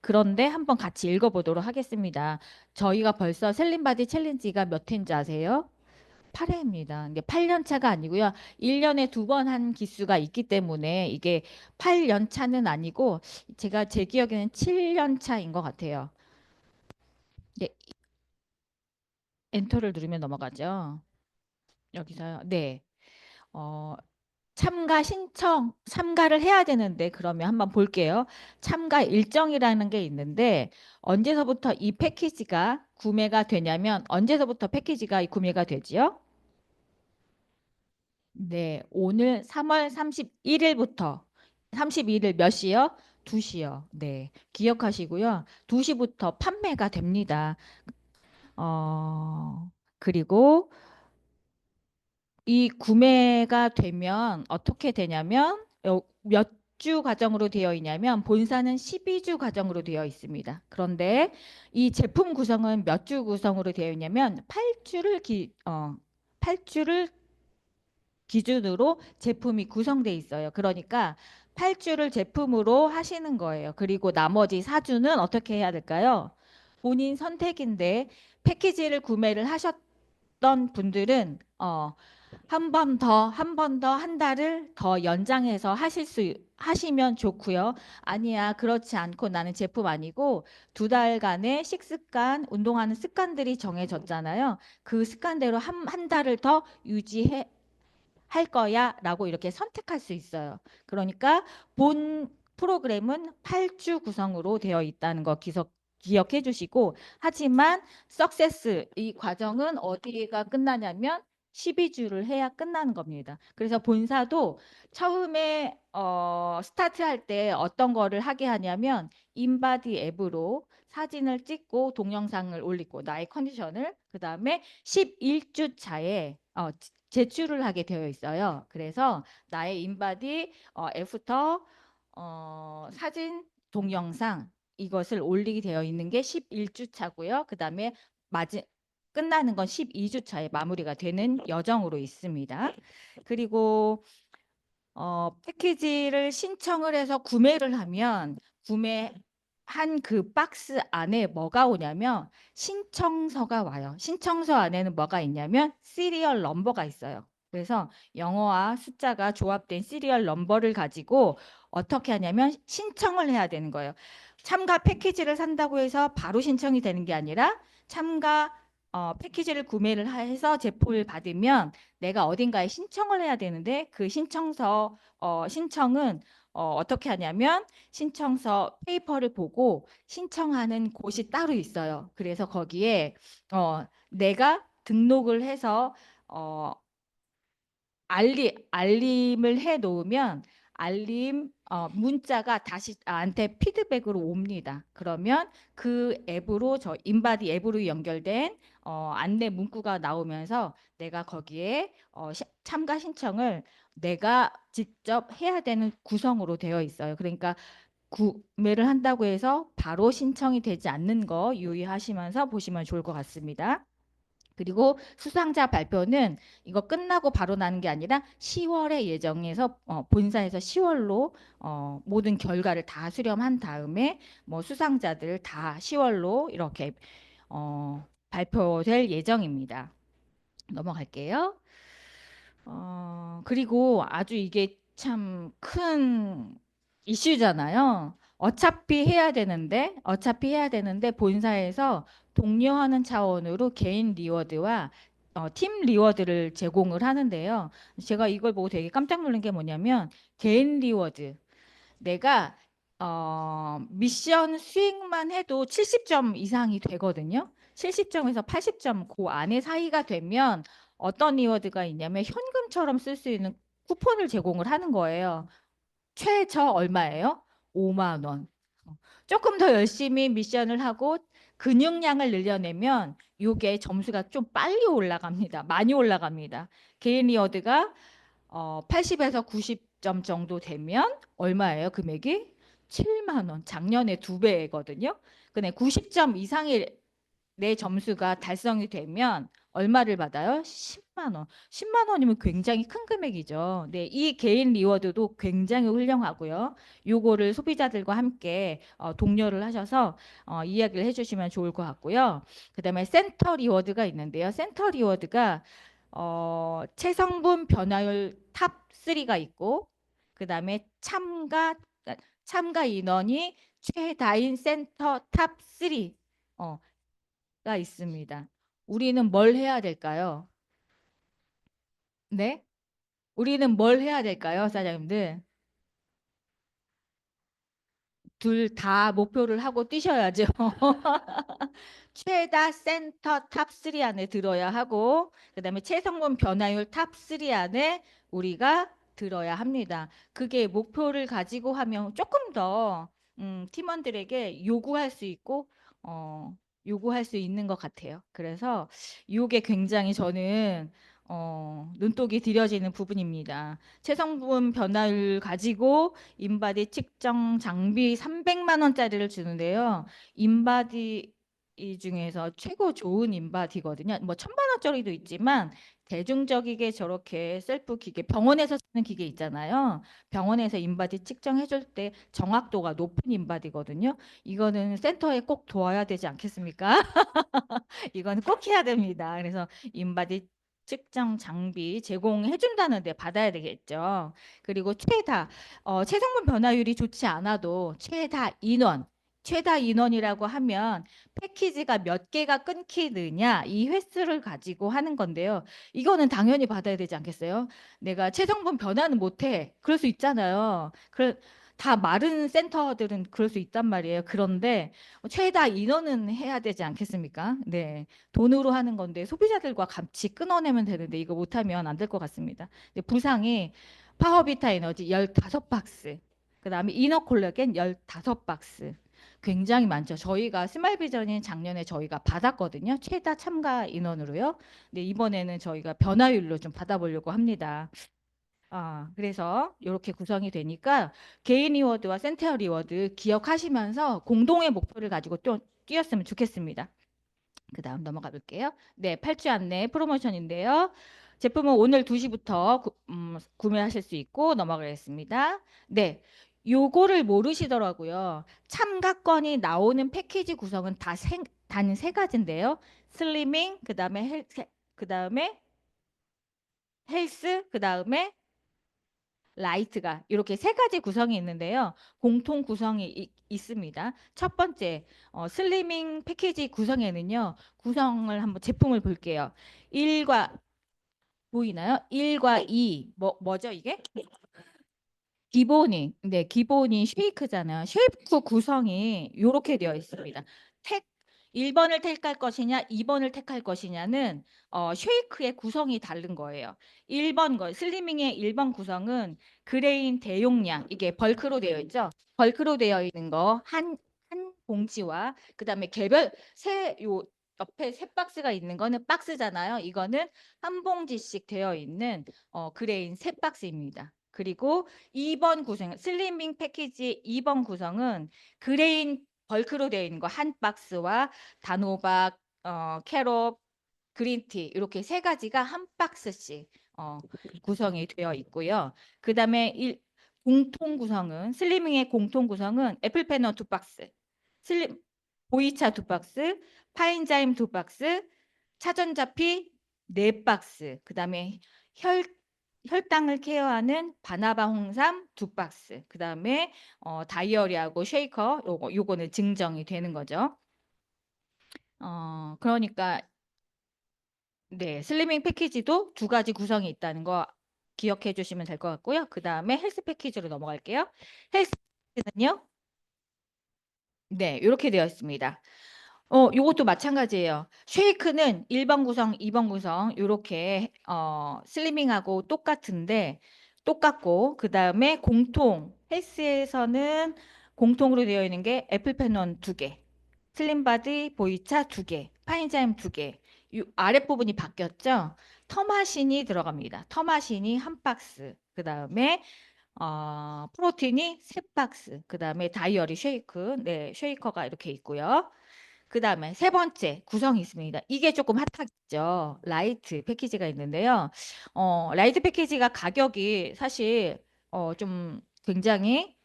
그런데 한번 같이 읽어보도록 하겠습니다. 저희가 벌써 셀린바디 챌린지가 몇 회인지 아세요? 8회입니다. 이게 8년 차가 아니고요. 1년에 두 번 한 기수가 있기 때문에 이게 8년 차는 아니고 제가 제 기억에는 7년 차인 것 같아요. 네, 엔터를 누르면 넘어가죠. 여기서요. 네. 어, 참가를 해야 되는데 그러면 한번 볼게요. 참가 일정이라는 게 있는데 언제서부터 이 패키지가 구매가 되냐면 언제서부터 패키지가 구매가 되지요? 네, 오늘 3월 31일부터 31일 몇 시요? 2시요. 네, 기억하시고요. 2시부터 판매가 됩니다. 그리고 이 구매가 되면 어떻게 되냐면 몇 주 과정으로 되어 있냐면 본사는 12주 과정으로 되어 있습니다. 그런데 이 제품 구성은 몇 주 구성으로 되어 있냐면 8주를 기준으로 제품이 구성돼 있어요. 그러니까 8주를 제품으로 하시는 거예요. 그리고 나머지 4주는 어떻게 해야 될까요? 본인 선택인데 패키지를 구매를 하셨던 분들은 한 번 더 한 달을 더 연장해서 하시면 좋고요. 아니야, 그렇지 않고 나는 제품 아니고 2달간의 식습관, 운동하는 습관들이 정해졌잖아요. 그 습관대로 한 달을 더 유지해 할 거야 라고 이렇게 선택할 수 있어요. 그러니까 본 프로그램은 8주 구성으로 되어 있다는 거 기억해 주시고 하지만 석세스 이 과정은 어디가 끝나냐면 12주를 해야 끝나는 겁니다. 그래서 본사도 처음에 스타트할 때 어떤 거를 하게 하냐면 인바디 앱으로 사진을 찍고 동영상을 올리고 나의 컨디션을 그다음에 11주 차에 제출을 하게 되어 있어요. 그래서 나의 인바디 애프터 사진 동영상 이것을 올리게 되어 있는 게 11주 차고요. 그다음에 마지 끝나는 건 12주 차에 마무리가 되는 여정으로 있습니다. 그리고 패키지를 신청을 해서 구매를 하면 구매한 그 박스 안에 뭐가 오냐면 신청서가 와요. 신청서 안에는 뭐가 있냐면 시리얼 넘버가 있어요. 그래서 영어와 숫자가 조합된 시리얼 넘버를 가지고 어떻게 하냐면 신청을 해야 되는 거예요. 참가 패키지를 산다고 해서 바로 신청이 되는 게 아니라 참가 패키지를 구매를 해서 제품을 받으면 내가 어딘가에 신청을 해야 되는데 그 신청은 어떻게 하냐면 신청서 페이퍼를 보고 신청하는 곳이 따로 있어요. 그래서 거기에 내가 등록을 해서 어, 알림을 해 놓으면 문자가 다시 나한테 피드백으로 옵니다. 그러면 그 앱으로 저 인바디 앱으로 연결된 안내 문구가 나오면서 내가 거기에 참가 신청을 내가 직접 해야 되는 구성으로 되어 있어요. 그러니까 구매를 한다고 해서 바로 신청이 되지 않는 거 유의하시면서 보시면 좋을 것 같습니다. 그리고 수상자 발표는 이거 끝나고 바로 나는 게 아니라 10월에 예정해서 본사에서 10월로 모든 결과를 다 수렴한 다음에 뭐 수상자들 다 10월로 이렇게 발표될 예정입니다. 넘어갈게요. 그리고 아주 이게 참 큰 이슈잖아요. 어차피 해야 되는데 본사에서 독려하는 차원으로 개인 리워드와 팀 리워드를 제공을 하는데요. 제가 이걸 보고 되게 깜짝 놀란 게 뭐냐면 개인 리워드. 내가 미션 수행만 해도 70점 이상이 되거든요. 70점에서 80점 그 안에 사이가 되면 어떤 리워드가 있냐면 현금처럼 쓸 수 있는 쿠폰을 제공을 하는 거예요. 최저 얼마예요? 5만 원. 조금 더 열심히 미션을 하고 근육량을 늘려내면 이게 점수가 좀 빨리 올라갑니다. 많이 올라갑니다. 개인 리워드가 80에서 90점 정도 되면 얼마예요? 금액이? 7만 원. 작년에 2배거든요. 근데 90점 이상의 내 점수가 달성이 되면 얼마를 받아요? 10만 원. 10만 원이면 굉장히 큰 금액이죠. 네, 이 개인 리워드도 굉장히 훌륭하고요. 요거를 소비자들과 함께 독려를 하셔서 이야기를 해주시면 좋을 것 같고요. 그다음에 센터 리워드가 있는데요. 센터 리워드가 체성분 변화율 탑 3가 있고, 그다음에 참가 인원이 최다인 센터 탑 3. 가 있습니다. 우리는 뭘 해야 될까요? 네? 우리는 뭘 해야 될까요, 사장님들? 둘 다 목표를 하고 뛰셔야죠. 최다 센터 탑 3 안에 들어야 하고, 그다음에 체성분 변화율 탑 3 안에 우리가 들어야 합니다. 그게 목표를 가지고 하면 조금 더 팀원들에게 요구할 수 있고 요구할 수 있는 것 같아요. 그래서 이게 굉장히 저는 눈독이 들여지는 부분입니다. 체성분 변화율 가지고 인바디 측정 장비 300만 원짜리를 주는데요. 인바디 이 중에서 최고 좋은 인바디거든요. 뭐 1,000만 원짜리도 있지만 대중적이게 저렇게 셀프 기계, 병원에서 쓰는 기계 있잖아요. 병원에서 인바디 측정해줄 때 정확도가 높은 인바디거든요. 이거는 센터에 꼭 둬야 되지 않겠습니까? 이건 꼭 해야 됩니다. 그래서 인바디 측정 장비 제공해 준다는데 받아야 되겠죠. 그리고 체성분 변화율이 좋지 않아도 최다 인원이라고 하면 패키지가 몇 개가 끊기느냐 이 횟수를 가지고 하는 건데요. 이거는 당연히 받아야 되지 않겠어요? 내가 체성분 변화는 못해. 그럴 수 있잖아요. 다 마른 센터들은 그럴 수 있단 말이에요. 그런데 최다 인원은 해야 되지 않겠습니까? 네. 돈으로 하는 건데 소비자들과 같이 끊어내면 되는데 이거 못하면 안 될 것 같습니다. 부상이 파워비타 에너지 15박스, 그다음에 이너콜라겐 15박스. 굉장히 많죠. 저희가 스마일비전인 작년에 저희가 받았거든요. 최다 참가 인원으로요. 근데 이번에는 저희가 변화율로 좀 받아보려고 합니다. 그래서 이렇게 구성이 되니까 개인 리워드와 센터 리워드 기억하시면서 공동의 목표를 가지고 또 뛰었으면 좋겠습니다. 그 다음 넘어가 볼게요. 네, 8주 안내 프로모션인데요. 제품은 오늘 2시부터 구매하실 수 있고 넘어가겠습니다. 네, 요거를 모르시더라고요. 참가권이 나오는 패키지 구성은 단 세 가지인데요. 슬리밍, 그 다음에 헬스, 그 다음에 라이트가 이렇게 세 가지 구성이 있는데요. 공통 구성이 있습니다. 첫 번째, 슬리밍 패키지 구성에는요. 제품을 볼게요. 1과 보이나요? 1과 2. 뭐죠 이게? 기본이 쉐이크잖아요. 쉐이크 구성이 이렇게 되어 있습니다. 택 1번을 택할 것이냐, 2번을 택할 것이냐는 쉐이크의 구성이 다른 거예요. 슬리밍의 1번 구성은 그레인 대용량, 이게 벌크로 되어 있죠. 벌크로 되어 있는 거 한 봉지와 그다음에 요 옆에 세 박스가 있는 거는 박스잖아요. 이거는 한 봉지씩 되어 있는 그레인 세 박스입니다. 그리고 2번 구성, 슬리밍 패키지 2번 구성은 그레인 벌크로 되어 있는 거 한 박스와 단호박, 캐럿, 그린티 이렇게 세 가지가 한 박스씩 구성이 되어 있고요. 그 다음에 공통 구성은 슬리밍의 공통 구성은 애플패너 2박스, 보이차 2박스, 파인자임 2박스, 차전자피 4박스, 그 다음에 혈당을 케어하는 바나바 홍삼 2박스, 그 다음에 다이어리하고 쉐이커 요거는 증정이 되는 거죠. 그러니까 네, 슬리밍 패키지도 2가지 구성이 있다는 거 기억해 주시면 될 것 같고요. 그 다음에 헬스 패키지로 넘어갈게요. 헬스 패키지는요, 네, 이렇게 되어 있습니다. 요것도 마찬가지예요. 쉐이크는 1번 구성, 2번 구성 이렇게 슬리밍하고 똑같고 그 다음에 공통 헬스에서는 공통으로 되어 있는 게 애플펜원 2개, 슬림바디 보이차 2개, 파인자임 2개. 이 아랫부분이 바뀌었죠. 터마신이 들어갑니다. 터마신이 한 박스. 그 다음에 프로틴이 3박스. 그 다음에 다이어리 쉐이크, 네, 쉐이커가 이렇게 있고요. 그 다음에 세 번째 구성이 있습니다. 이게 조금 핫하죠. 라이트 패키지가 있는데요. 라이트 패키지가 가격이 사실 좀 굉장히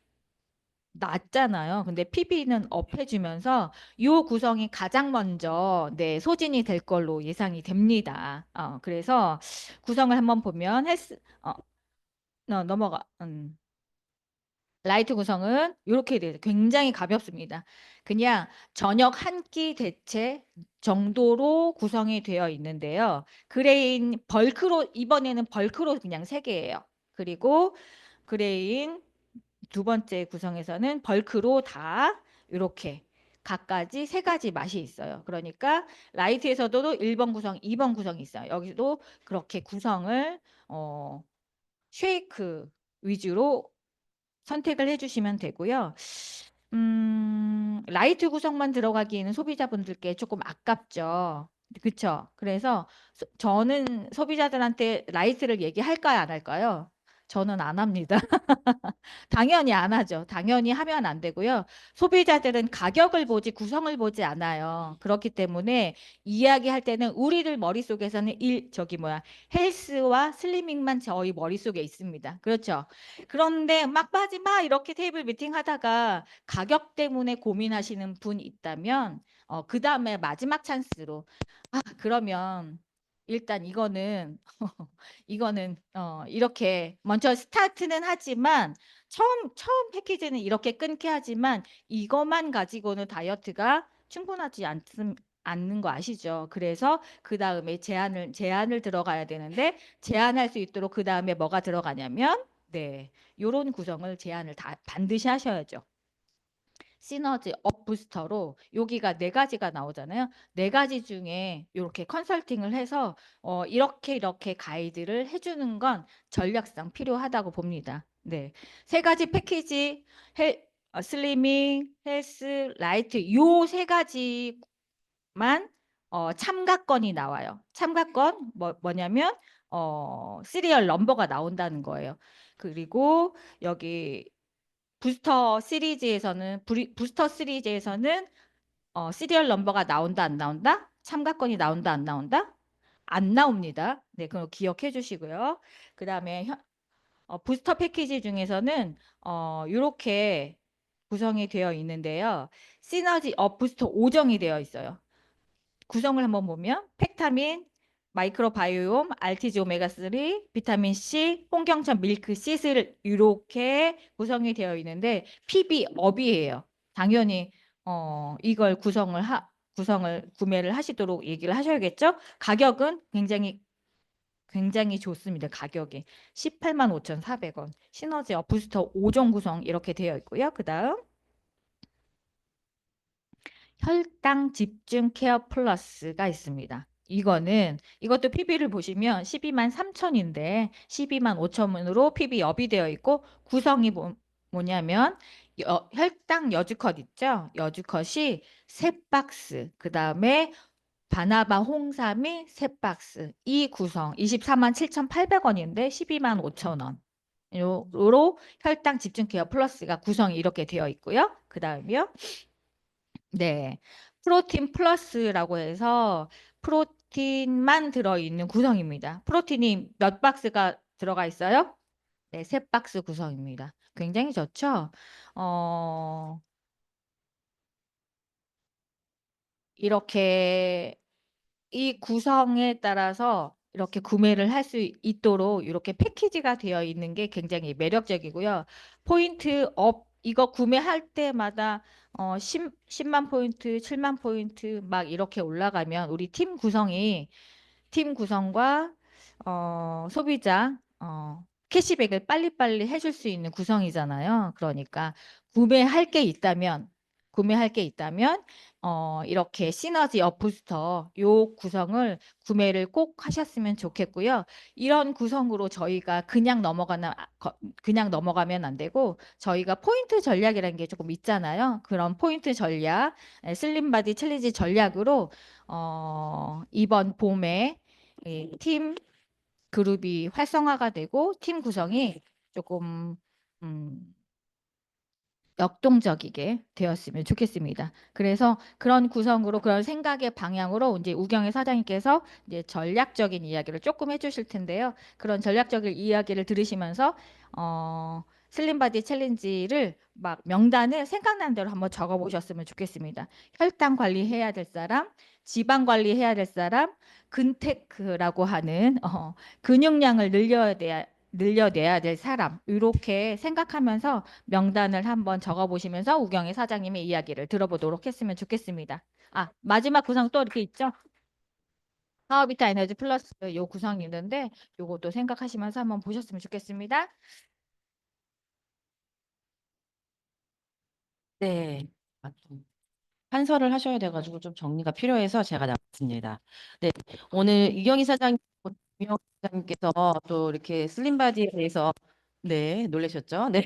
낮잖아요. 근데 PB는 업해주면서 이 구성이 가장 먼저 네, 소진이 될 걸로 예상이 됩니다. 그래서 구성을 한번 보면 넘어가. 라이트 구성은 이렇게 돼요. 굉장히 가볍습니다. 그냥 저녁 한 끼 대체 정도로 구성이 되어 있는데요. 그레인 벌크로 이번에는 벌크로 그냥 3개예요. 그리고 그레인 2번째 구성에서는 벌크로 다 이렇게 각가지 3가지 맛이 있어요. 그러니까 라이트에서도 1번 구성, 2번 구성이 있어요. 여기도 그렇게 구성을 쉐이크 위주로 선택을 해주시면 되고요. 라이트 구성만 들어가기에는 소비자분들께 조금 아깝죠. 그쵸? 그래서 저는 소비자들한테 라이트를 얘기할까요, 안 할까요? 저는 안 합니다. 당연히 안 하죠. 당연히 하면 안 되고요. 소비자들은 가격을 보지 구성을 보지 않아요. 그렇기 때문에 이야기할 때는 우리들 머릿속에서는 헬스와 슬리밍만 저희 머릿속에 있습니다. 그렇죠? 그런데 막 빠지 마 이렇게 테이블 미팅 하다가 가격 때문에 고민하시는 분 있다면 그 다음에 마지막 찬스로 그러면 일단 이거는 이렇게 먼저 스타트는 하지만 처음 패키지는 이렇게 끊게 하지만 이것만 가지고는 다이어트가 충분하지 않는 거 아시죠? 그래서 그 다음에 제한을 들어가야 되는데 제한할 수 있도록 그 다음에 뭐가 들어가냐면 네, 요런 구성을 제한을 반드시 하셔야죠. 시너지 업 부스터로 여기가 4가지가 나오잖아요. 4가지 중에 이렇게 컨설팅을 해서 이렇게 가이드를 해주는 건 전략상 필요하다고 봅니다. 네, 3가지 패키지 슬리밍, 헬스, 라이트 요 3가지만 참가권이 나와요. 참가권 뭐냐면 시리얼 넘버가 나온다는 거예요. 그리고 여기 부스터 시리즈에서는 시리얼 넘버가 나온다 안 나온다? 참가권이 나온다 안 나온다? 안 나옵니다. 네, 그거 기억해 주시고요. 그 다음에 부스터 패키지 중에서는 이렇게 구성이 되어 있는데요. 시너지 부스터 5정이 되어 있어요. 구성을 한번 보면 팩타민, 마이크로바이옴, 알티지 오메가3, 비타민 C, 홍경천 밀크 시슬 이렇게 구성이 되어 있는데 PB 업이에요. 당연히 이걸 구성을 구매를 하시도록 얘기를 하셔야겠죠? 가격은 굉장히 좋습니다. 가격이 18만 5,400원. 시너지 부스터 5종 구성 이렇게 되어 있고요. 그다음 혈당 집중 케어 플러스가 있습니다. 이것도 PB를 보시면 12만 3천인데 12만 5천으로 PB 업이 되어 있고 구성이 뭐냐면 혈당 여주컷 있죠? 여주컷이 3박스 그 다음에 바나바 홍삼이 3박스 이 구성 24만 7,800원인데 12만 5천 원. 요로 혈당 집중 케어 플러스가 구성이 이렇게 되어 있고요. 그 다음이요. 네. 프로틴 플러스라고 해서 프로틴만 들어있는 구성입니다. 프로틴이 몇 박스가 들어가 있어요? 네, 3박스 구성입니다. 굉장히 좋죠? 어, 이렇게 이 구성에 따라서 이렇게 구매를 할 수 있도록 이렇게 패키지가 되어 있는 게 굉장히 매력적이고요. 포인트 업, 이거 구매할 때마다 10만 포인트, 7만 포인트 막 이렇게 올라가면 우리 팀 구성과 소비자 캐시백을 빨리빨리 해줄 수 있는 구성이잖아요. 그러니까 구매할 게 있다면 구매할 게 있다면 이렇게 시너지 업부스터 요 구성을 구매를 꼭 하셨으면 좋겠고요. 이런 구성으로 저희가 그냥 넘어가면 안 되고 저희가 포인트 전략이라는 게 조금 있잖아요. 그런 포인트 전략, 슬림바디 챌린지 전략으로 이번 봄에 이팀 그룹이 활성화가 되고 팀 구성이 조금 음, 역동적이게 되었으면 좋겠습니다. 그래서 그런 구성으로 그런 생각의 방향으로 이제 우경희 사장님께서 이제 전략적인 이야기를 조금 해주실 텐데요. 그런 전략적인 이야기를 들으시면서 슬림바디 챌린지를 막 명단을 생각나는 대로 한번 적어보셨으면 좋겠습니다. 혈당 관리해야 될 사람, 지방 관리해야 될 사람, 근테크라고 하는 근육량을 늘려내야 될 사람 이렇게 생각하면서 명단을 한번 적어보시면서 우경희 사장님의 이야기를 들어보도록 했으면 좋겠습니다. 아, 마지막 구성 또 이렇게 있죠? 파워비타 에너지 플러스 요 구성이 있는데 요것도 생각하시면서 한번 보셨으면 좋겠습니다. 네. 좀 판서를 하셔야 돼가지고 좀 정리가 필요해서 제가 나왔습니다. 네. 오늘 이경희 사장님, 이경희 사장님께서 또 이렇게 슬림바디에 대해서 네, 놀라셨죠? 네.